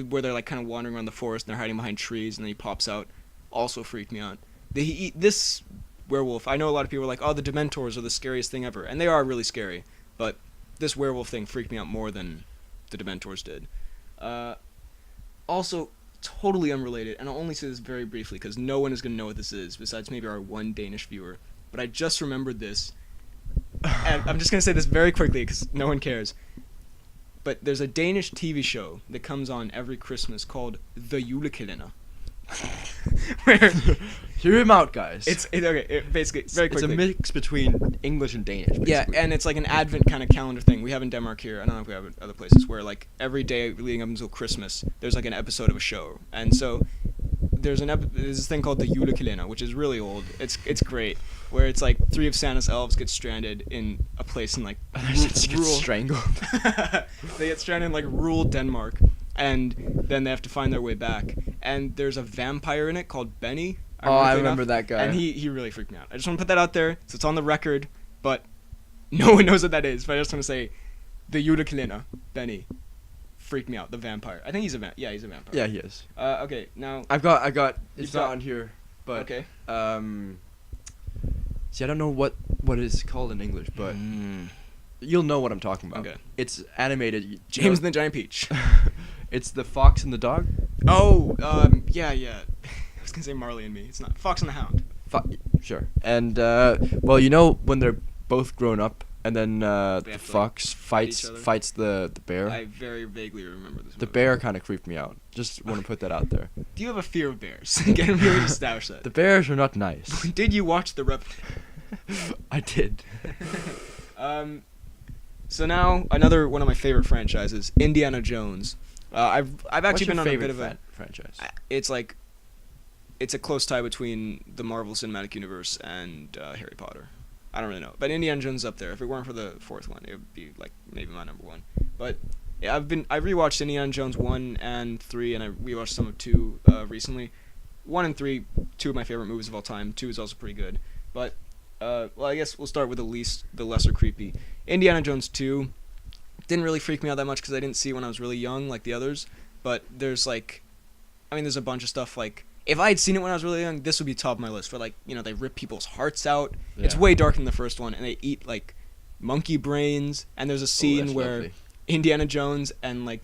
where they're like kind of wandering around the forest and they're hiding behind trees, and then he pops out, also freaked me out. This werewolf, I know a lot of people are like, oh, the Dementors are the scariest thing ever, and they are really scary, but this werewolf thing freaked me out more than the Dementors did. Also, totally unrelated, and I'll only say this very briefly because no one is going to know what this is besides maybe our one Danish viewer, but I just remembered this, and I'm just going to say this very quickly because no one cares. But there's a Danish TV show that comes on every Christmas called The Julekalendar. Where Hear him out, guys. Basically, very quickly. It's a mix between English and Danish, basically. Yeah, and it's like an Advent kind of calendar thing. We have in Denmark here. I don't know if we have it other places where like every day leading up until Christmas, there's like an episode of a show. And so there's this thing called the Julekalendar, which is really old. It's great, where it's like 3 of Santa's elves get stranded in a place in like rural strangled. They get stranded in like rural Denmark, and then they have to find their way back. And there's a vampire in it called Benny. I remember that guy. And he really freaked me out. I just want to put that out there, so it's on the record, but no one knows what that is. But I just want to say, the Julekalendar, Benny, freaked me out. The vampire. I think he's a vampire. Yeah, he's a vampire. Yeah, he is. Okay, now... I got it's not on here, but... Okay. See, I don't know what it's called in English, but... You'll know what I'm talking about. Okay. It's animated. James and the Giant Peach. It's the fox and the dog? Oh, yeah. I was going to say Marley and Me. It's not. Fox and the Hound. Sure. And, well, you know when they're both grown up, and then the fox fights the bear? I very vaguely remember this movie. The bear kind of creeped me out. Just want to put that out there. Do you have a fear of bears? Again, we already established that. The bears are not nice. Did you watch The Revenant? I did. So now another one of my favorite franchises, Indiana Jones. I've actually been on a bit of a franchise. It's like it's a close tie between the Marvel Cinematic Universe and Harry Potter. I don't really know, but Indiana Jones is up there. If it weren't for the fourth one, it would be like maybe my number one. But yeah, I rewatched Indiana Jones 1 and 3, and I rewatched some of 2 recently. 1 and 3, 2 of my favorite movies of all time. 2 is also pretty good. But well, I guess we'll start with the lesser creepy. Indiana Jones 2 didn't really freak me out that much because I didn't see it when I was really young like the others. But there's there's a bunch of stuff like, if I had seen it when I was really young, this would be top of my list. For like, they rip people's hearts out. Yeah. It's way darker than the first one, and they eat like monkey brains. And there's a scene where lovely. Indiana Jones and like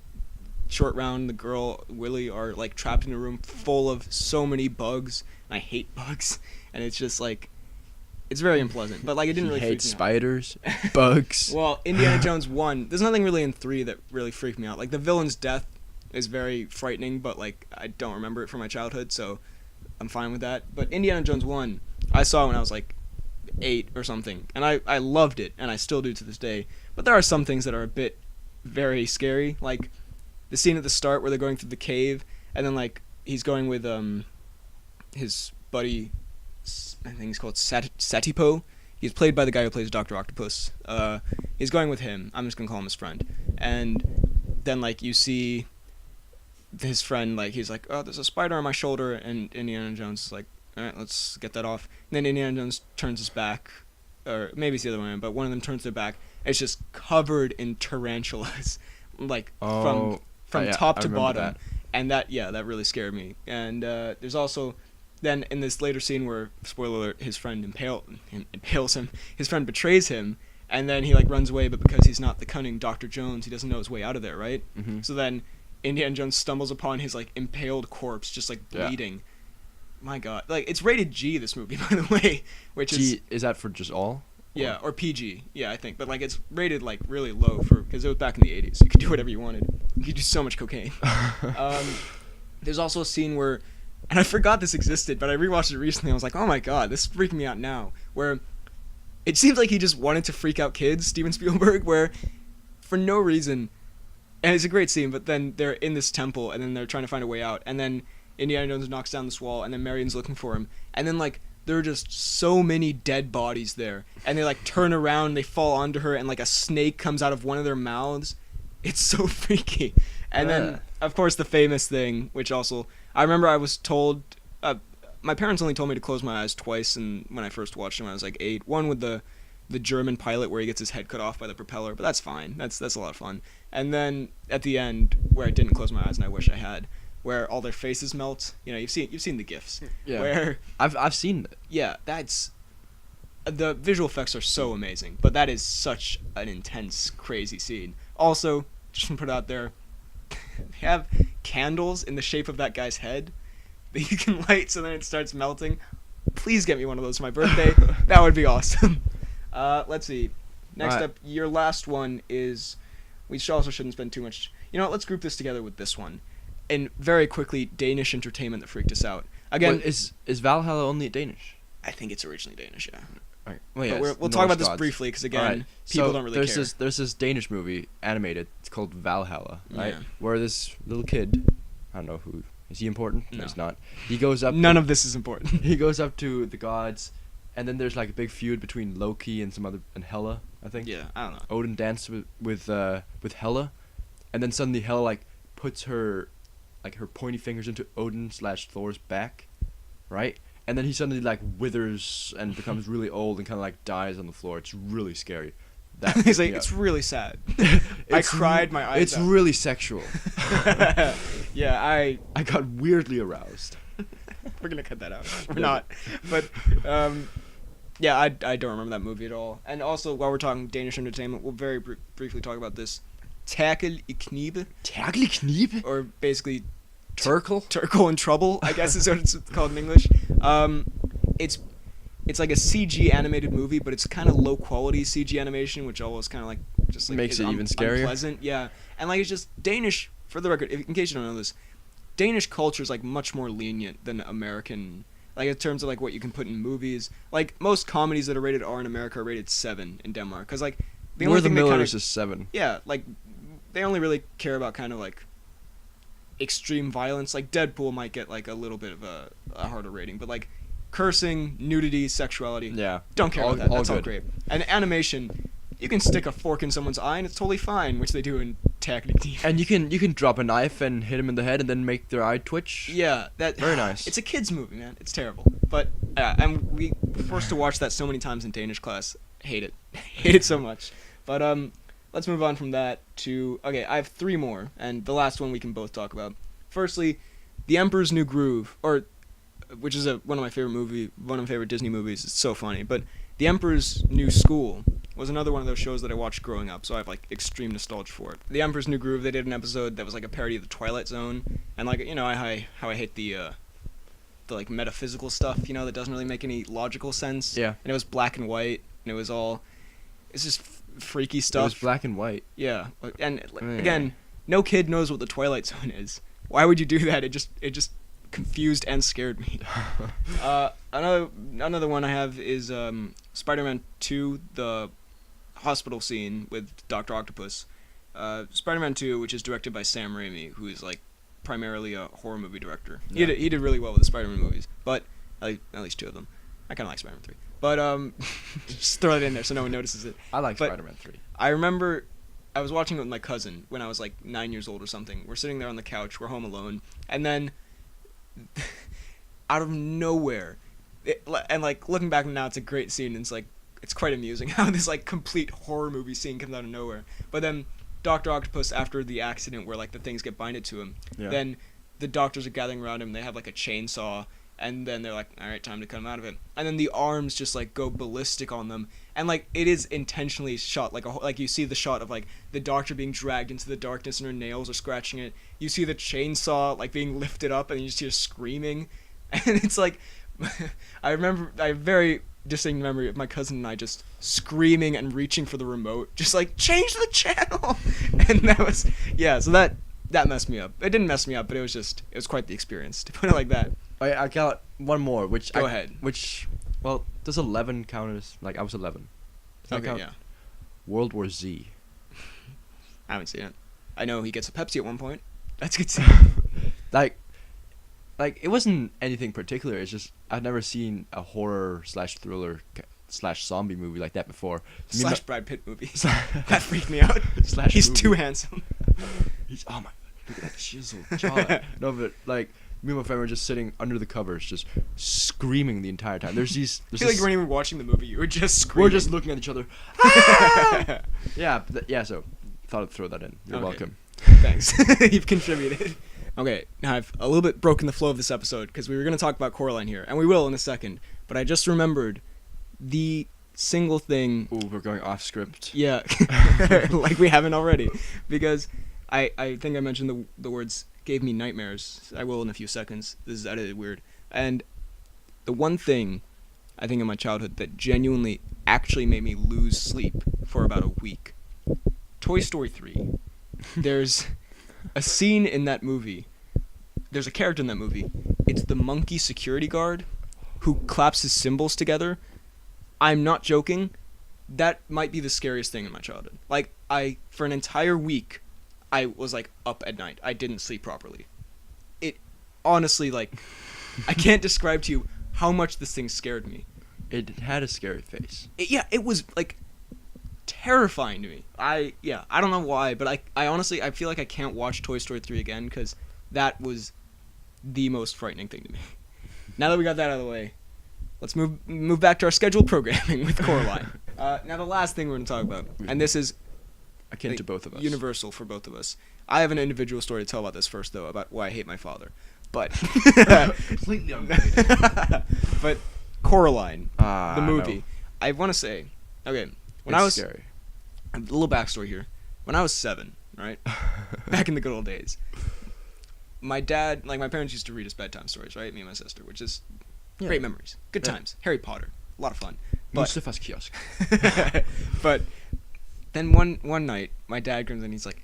Short Round, the girl Willie, are like trapped in a room full of so many bugs. And I hate bugs, and it's just like, it's very unpleasant. But like, it didn't really freak me spiders, bugs. Well, Indiana Jones 1, there's nothing really in 3 that really freaked me out. Like the villain's death is very frightening, but like I don't remember it from my childhood, so I'm fine with that. But Indiana Jones 1, I saw when I was like 8 or something, and I loved it, and I still do to this day. But there are some things that are a bit very scary, like the scene at the start where they're going through the cave, and then like he's going with his buddy, I think he's called Satipo. He's played by the guy who plays Dr. Octopus. He's going with him. I'm just gonna call him his friend. And then like you see his friend, like he's like, oh, there's a spider on my shoulder, and Indiana Jones is like, all right, let's get that off. And then Indiana Jones turns his back, or maybe it's the other way around, but one of them turns their back. It's just covered in tarantulas, like from top to bottom. That. And that really scared me. And there's also then in this later scene where, spoiler alert, his friend impales him. His friend betrays him, and then he like runs away, but because he's not the cunning Dr. Jones, he doesn't know his way out of there, right? Mm-hmm. So then Indiana Jones stumbles upon his like impaled corpse, just like bleeding. Yeah. My God, like it's rated G, this movie, by the way, which is that for just all? Yeah, or PG, yeah, I think, but like it's rated like really low because it was back in the 80s. You could do whatever you wanted. You could do so much cocaine. There's also a scene where, and I forgot this existed, but I rewatched it recently. I was like, oh my God, this is freaking me out now. Where it seems like he just wanted to freak out kids, Steven Spielberg, where for no reason, and it's a great scene, but then they're in this temple, and then they're trying to find a way out, and then Indiana Jones knocks down this wall, and then Marion's looking for him, and then like there are just so many dead bodies there, and they like turn around, they fall onto her, and like a snake comes out of one of their mouths. It's so freaky. And then of course the famous thing, which also I remember I was told, my parents only told me to close my eyes twice, and when I first watched them when I was like 8. One with the German pilot where he gets his head cut off by the propeller, but that's fine. That's a lot of fun. And then at the end where I didn't close my eyes, and I wish I had, where all their faces melt. You know, you've seen the GIFs. Yeah. Where I've seen it. Yeah, that's the visual effects are so amazing, but that is such an intense, crazy scene. Also, just to put it out there, they have candles in the shape of that guy's head that you can light so then it starts melting. Please get me one of those for my birthday. That would be awesome. Let's see. Next up, your last one is, we also shouldn't spend too much. You know what, let's group this together with this one. And very quickly, Danish entertainment that freaked us out. Again, Wait, is Valhalla only Danish? I think it's originally Danish, yeah. Right. Well, yeah, we'll talk about this briefly because again, people don't really care. There's this Danish movie animated. It's called Valhalla, right? Yeah. Where this little kid, I don't know who is he important? No, he's not. He goes up. None of this is important. He goes up to the gods, and then there's like a big feud between Loki and and Hela, I think. Yeah, I don't know. Odin danced with Hela, and then suddenly Hela like puts her pointy fingers into Odin/Thor's back, right? And then he suddenly like withers and becomes really old and kind of like dies on the floor. It's really scary. He's like, it's really sad. I cried my eyes out. It's really sexual. Yeah, I got weirdly aroused. We're gonna cut that out. We're not. But yeah, I don't remember that movie at all. And also, while we're talking Danish entertainment, we'll very briefly talk about this. Terkel i Knibe. Terkel i Knibe? Or basically Terkel in Trouble, I guess is what it's called in English. It's like a CG animated movie, but it's kind of low quality CG animation, which always kind of like just like makes it even scarier. Unpleasant, yeah. And like it's just Danish. For the record, in case you don't know this, Danish culture is like much more lenient than American. Like in terms of like what you can put in movies. Like most comedies that are rated R in America are rated 7 in Denmark, because like the We're only the thing they kinda- Millers is 7. Yeah, like they only really care about kind of like extreme violence. Like Deadpool might get like a little bit of a harder rating, but like cursing, nudity, sexuality, Yeah. don't care All- about that. all That's all good. great. And animation, you can stick a fork in someone's eye and it's totally fine, which they do in Technic Team. And you can drop a knife and hit him in the head and then make their eye twitch. Yeah, that Very nice. It's a kids movie, man. It's terrible. But and we were forced to watch that so many times in Danish class. Hate it. Hate it so much. But let's move on from that to okay, I have 3 more and the last one we can both talk about. Firstly, The Emperor's New Groove, or which is one of my favorite Disney movies. It's so funny. But The Emperor's New School was another one of those shows that I watched growing up, so I have like extreme nostalgia for it. The Emperor's New Groove, they did an episode that was like a parody of the Twilight Zone, and like how I hate the like metaphysical stuff, that doesn't really make any logical sense. Yeah. And it was black and white, and it's just freaky It stuff. was black and white. Yeah, and Yeah. again, no kid knows what the Twilight Zone is. Why would you do that? It just confused and scared me. Another one I have is Spider-Man 2, the hospital scene with Dr. Octopus. Spider-Man 2, which is directed by Sam Raimi, who is like primarily a horror movie director. Yeah. He did really well with the Spider-Man movies, but at least 2 of them. I kind of like Spider-Man 3, but just throw it in there so no one notices it. I like But- Spider-Man 3. I remember I was watching it with my cousin when I was like 9 years old or something. We're sitting there on the couch, we're home alone, and then out of nowhere, and like looking back now, it's a great scene. And it's quite amusing how this like complete horror movie scene comes out of nowhere. But then Dr. Octopus, after the accident where like the things get binded to him, Yeah. then the doctors are gathering around him. They have like a chainsaw. And then they're like, all right, time to cut him out of it. And then the arms just like go ballistic on them, and like it is intentionally shot like you see the shot of like the doctor being dragged into the darkness and her nails are scratching it. You see the chainsaw like being lifted up, and you just hear screaming, and it's like, I have a very distinct memory of my cousin and I just screaming and reaching for the remote, just like change the channel, and that was so that messed me up. It didn't mess me up, but it was quite the experience, to put it like that. I got one more, which Go ahead. Well, does 11 count as like I was 11? Does that Okay, count? yeah. World War Z. I haven't seen it. I know he gets a Pepsi at one point. That's a good scene. like it wasn't anything particular. It's just I've never seen a horror / thriller / zombie movie like that before. Me and / Brad Pitt movie. That freaked me out. Slash He's movie. too handsome. oh my god, look at that chiseled jaw. No, but like me and my friend were just sitting under the covers, just screaming the entire time. There's I feel like you weren't even watching the movie. You were just screaming. we're just looking at each other. Ah! Yeah, so thought I'd throw that in. You're Okay. welcome. Thanks. You've contributed. Okay, now I've a little bit broken the flow of this episode because we were going to talk about Coraline here, and we will in a second, but I just remembered the single thing. Ooh, we're going off script. Yeah, like we haven't already, because I think I mentioned the words gave me nightmares. I will in a few seconds. This is edited weird. And the one thing I think in my childhood that genuinely actually made me lose sleep for about a week. Toy Story 3. There's a scene in that movie. There's a character in that movie. It's the monkey security guard who claps his cymbals together. I'm not joking. That might be the scariest thing in my childhood. Like, for an entire week, I was, like, up at night. I didn't sleep properly. It, honestly, like, I can't describe to you how much this thing scared me. It had a scary face. It was, like, terrifying to me. I don't know why, but I honestly, I feel like I can't watch Toy Story 3 again, because that was the most frightening thing to me. Now that we got that out of the way, let's move back to our scheduled programming with Coraline. Now the last thing we're going to talk about, and this is Akin to both of us. universal for both of us. I have an individual story to tell about this first, though, about why I hate my father. But Completely unrelated. but Coraline, the movie. No. I want to say, okay, when It's I was scary. a little backstory here. When I was 7, right, back in the good old days, my dad, like my parents used to read us bedtime stories, right, me and my sister, which is great memories, good Yeah. times. Harry Potter, a lot of fun. But Mustafa's kiosk. but then one night, my dad comes in and he's like,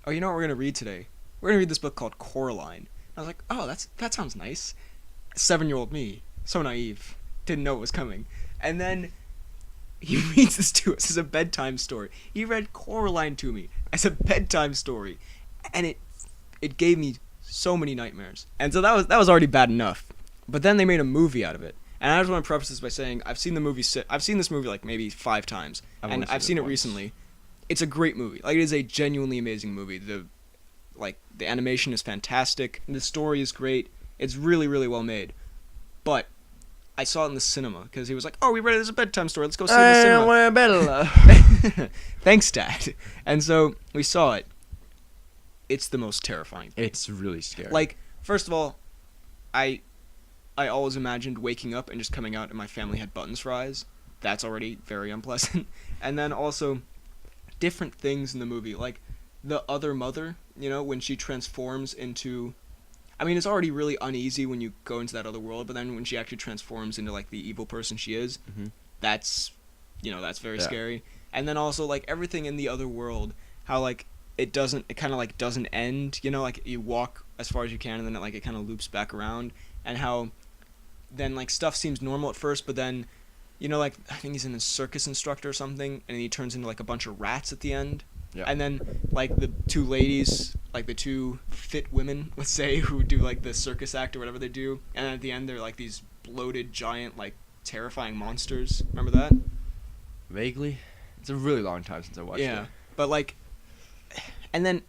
"Oh, you know what we're gonna read today? We're gonna read this book called Coraline." I was like, "Oh, that sounds nice." 7-year-old me, so naive, didn't know it was coming. And then he reads this to us as a bedtime story. He read Coraline to me as a bedtime story, and it gave me so many nightmares. And so that was already bad enough. But then they made a movie out of it. And I just want to preface this by saying I've seen this movie like maybe 5 times, and I've seen it recently. It's a great movie. Like, it is a genuinely amazing movie. The animation is fantastic. The story is great. It's really, really well made. But I saw it in the cinema because he was like, "Oh, we read it as a bedtime story. Let's go see it in the cinema." Thanks, Dad. And so we saw it. It's the most terrifying thing. It's really scary. Like, first of all, I always imagined waking up and just coming out and my family had buttons for eyes. That's already very unpleasant. And then also, different things in the movie, like the other mother, you know, when she transforms into... I mean, it's already really uneasy when you go into that other world, but then when she actually transforms into, like, the evil person she is, that's very scary. And then also, like, everything in the other world, how, like, it kind of, like, doesn't end, you know, like, you walk as far as you can, and then, it kind of loops back around, and how then, like, stuff seems normal at first, but then, you know, like, I think he's in a circus instructor or something, and he turns into, like, a bunch of rats at the end. Yeah. And then, like, the 2 ladies, like, the 2 fit women, let's say, who do, like, the circus act or whatever they do, and at the end they're, like, these bloated, giant, like, terrifying monsters. Remember that? Vaguely. It's a really long time since I watched it. Yeah, but, like, and then,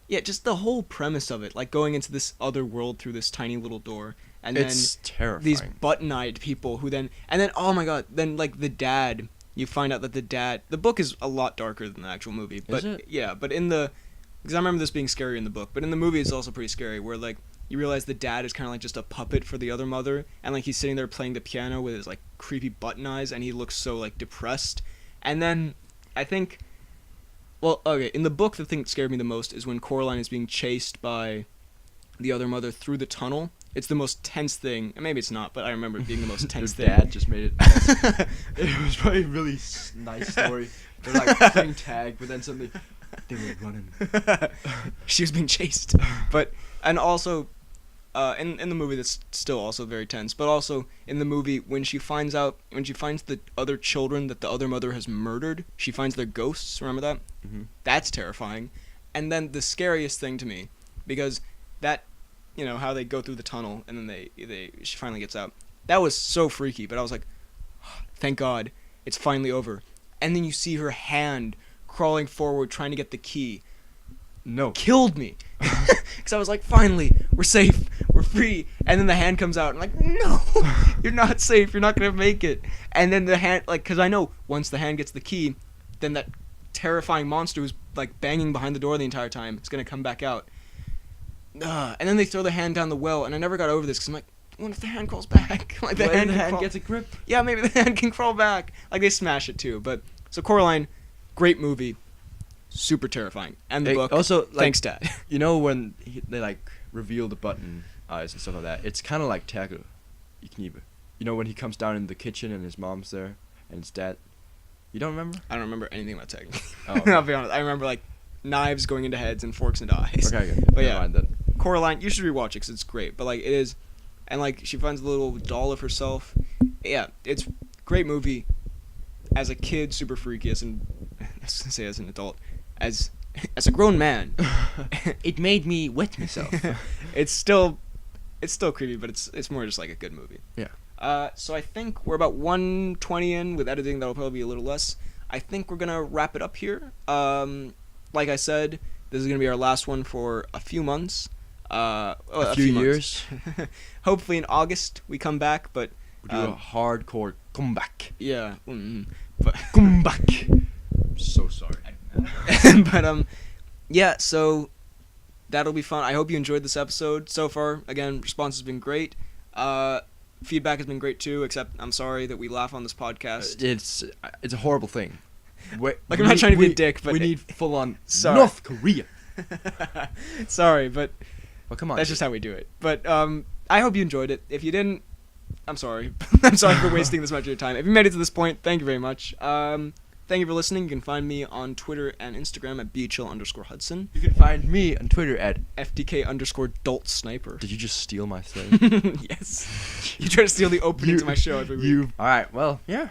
yeah, just the whole premise of it, like, going into this other world through this tiny little door, and it's then terrifying. These button-eyed people who then, and then, oh my god, then, like, the dad... You find out that the book is a lot darker than the actual movie. But, is it? Yeah, but because I remember this being scary in the book, but in the movie it's also pretty scary, where, like, you realize the dad is kind of like just a puppet for the other mother, and, like, he's sitting there playing the piano with his, like, creepy button eyes, and he looks so, like, depressed. And then, I think, well, okay, in the book the thing that scared me the most is when Coraline is being chased by the other mother through the tunnel. It's the most tense thing, and maybe it's not, but I remember it being the most tense thing. Dad just made it. It was probably a really nice story. They're like playing tag, but then suddenly they were running. She was being chased. But, and also, in the movie that's still also very tense, but also in the movie when she finds the other children that the other mother has murdered, she finds their ghosts, remember that? Mm-hmm. That's terrifying. And then the scariest thing to me, because that, you know, how they go through the tunnel and then she finally gets out. That was so freaky, but I was like, oh, thank God, it's finally over. And then you see her hand crawling forward trying to get the key. No. Killed me. Because I was like, finally, we're safe, we're free. And then the hand comes out and I'm like, no, you're not safe, you're not going to make it. And then the hand, like, because I know once the hand gets the key, then that terrifying monster who's like banging behind the door the entire time, it's going to come back out. And then they throw the hand down the well, and I never got over this because I'm like, what if the hand crawls back? Like the hand gets a grip. Yeah, maybe the hand can crawl back. Like they smash it too. But so Coraline, great movie, super terrifying, and the book. Also, like, thanks, Dad. You know when they like reveal the button eyes and stuff like that. It's kind of like Terkel, Knibe. You know when he comes down in the kitchen and his mom's there and his dad. You don't remember? I don't remember anything about Terkel. Oh, okay. I'll be honest. I remember like knives going into heads and forks into eyes. Okay, good. But Never yeah. mind then. Coraline, you should rewatch it because it's great. But like it is, and like she finds the little doll of herself. Yeah, it's a great movie. As a kid, super freaky. As an adult, as a grown man, It made me wet myself. it's still creepy, but it's more just like a good movie. Yeah. So I think we're about 120 in with editing. That'll probably be a little less. I think we're gonna wrap it up here. Like I said, this is gonna be our last one for a few months. A few years. Hopefully in August we come back, but We do a hardcore comeback. yeah, but Comeback. So sorry. but yeah. So that'll be fun. I hope you enjoyed this episode so far. Again, response has been great. Feedback has been great too. Except I'm sorry that we laugh on this podcast. It's a horrible thing. Like I'm not trying to be a dick, but we need full on Sorry. North Korea. Sorry, but Well, come on. that's just how we do it. But I hope you enjoyed it. If you didn't, I'm sorry. I'm sorry for wasting this much of your time. If you made it to this point, thank you very much. Thank you for listening. You can find me on Twitter and Instagram at bhl_Hudson. You can find me on Twitter at FDK_DoltSniper. Did you just steal my thing? Yes. You try to steal the opening to my show every week. All right. Well, yeah.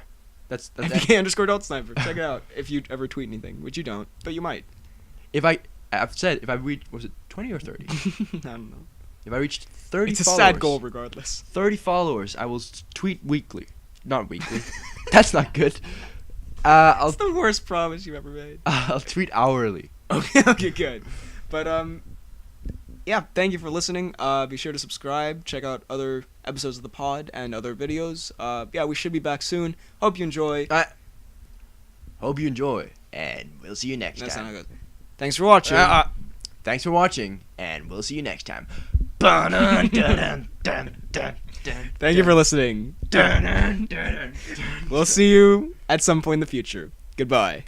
That's FPK_adult sniper. Check it out if you ever tweet anything, which you don't, but you might. I've said if I reach, was it 20 or 30? I don't know. If I reached 30 It's a followers, sad goal regardless. 30 followers, I will tweet weekly. Not weekly. That's not good. That's the worst promise you've ever made. I'll tweet hourly. Okay, good. But yeah, thank you for listening. Be sure to subscribe. Check out other episodes of the pod and other videos. Yeah, we should be back soon. Hope you enjoy. Hope you enjoy, and we'll see you next That's time. not good. Thanks for watching. Thanks for watching, and we'll see you next time. Thank you for listening. We'll see you at some point in the future. Goodbye.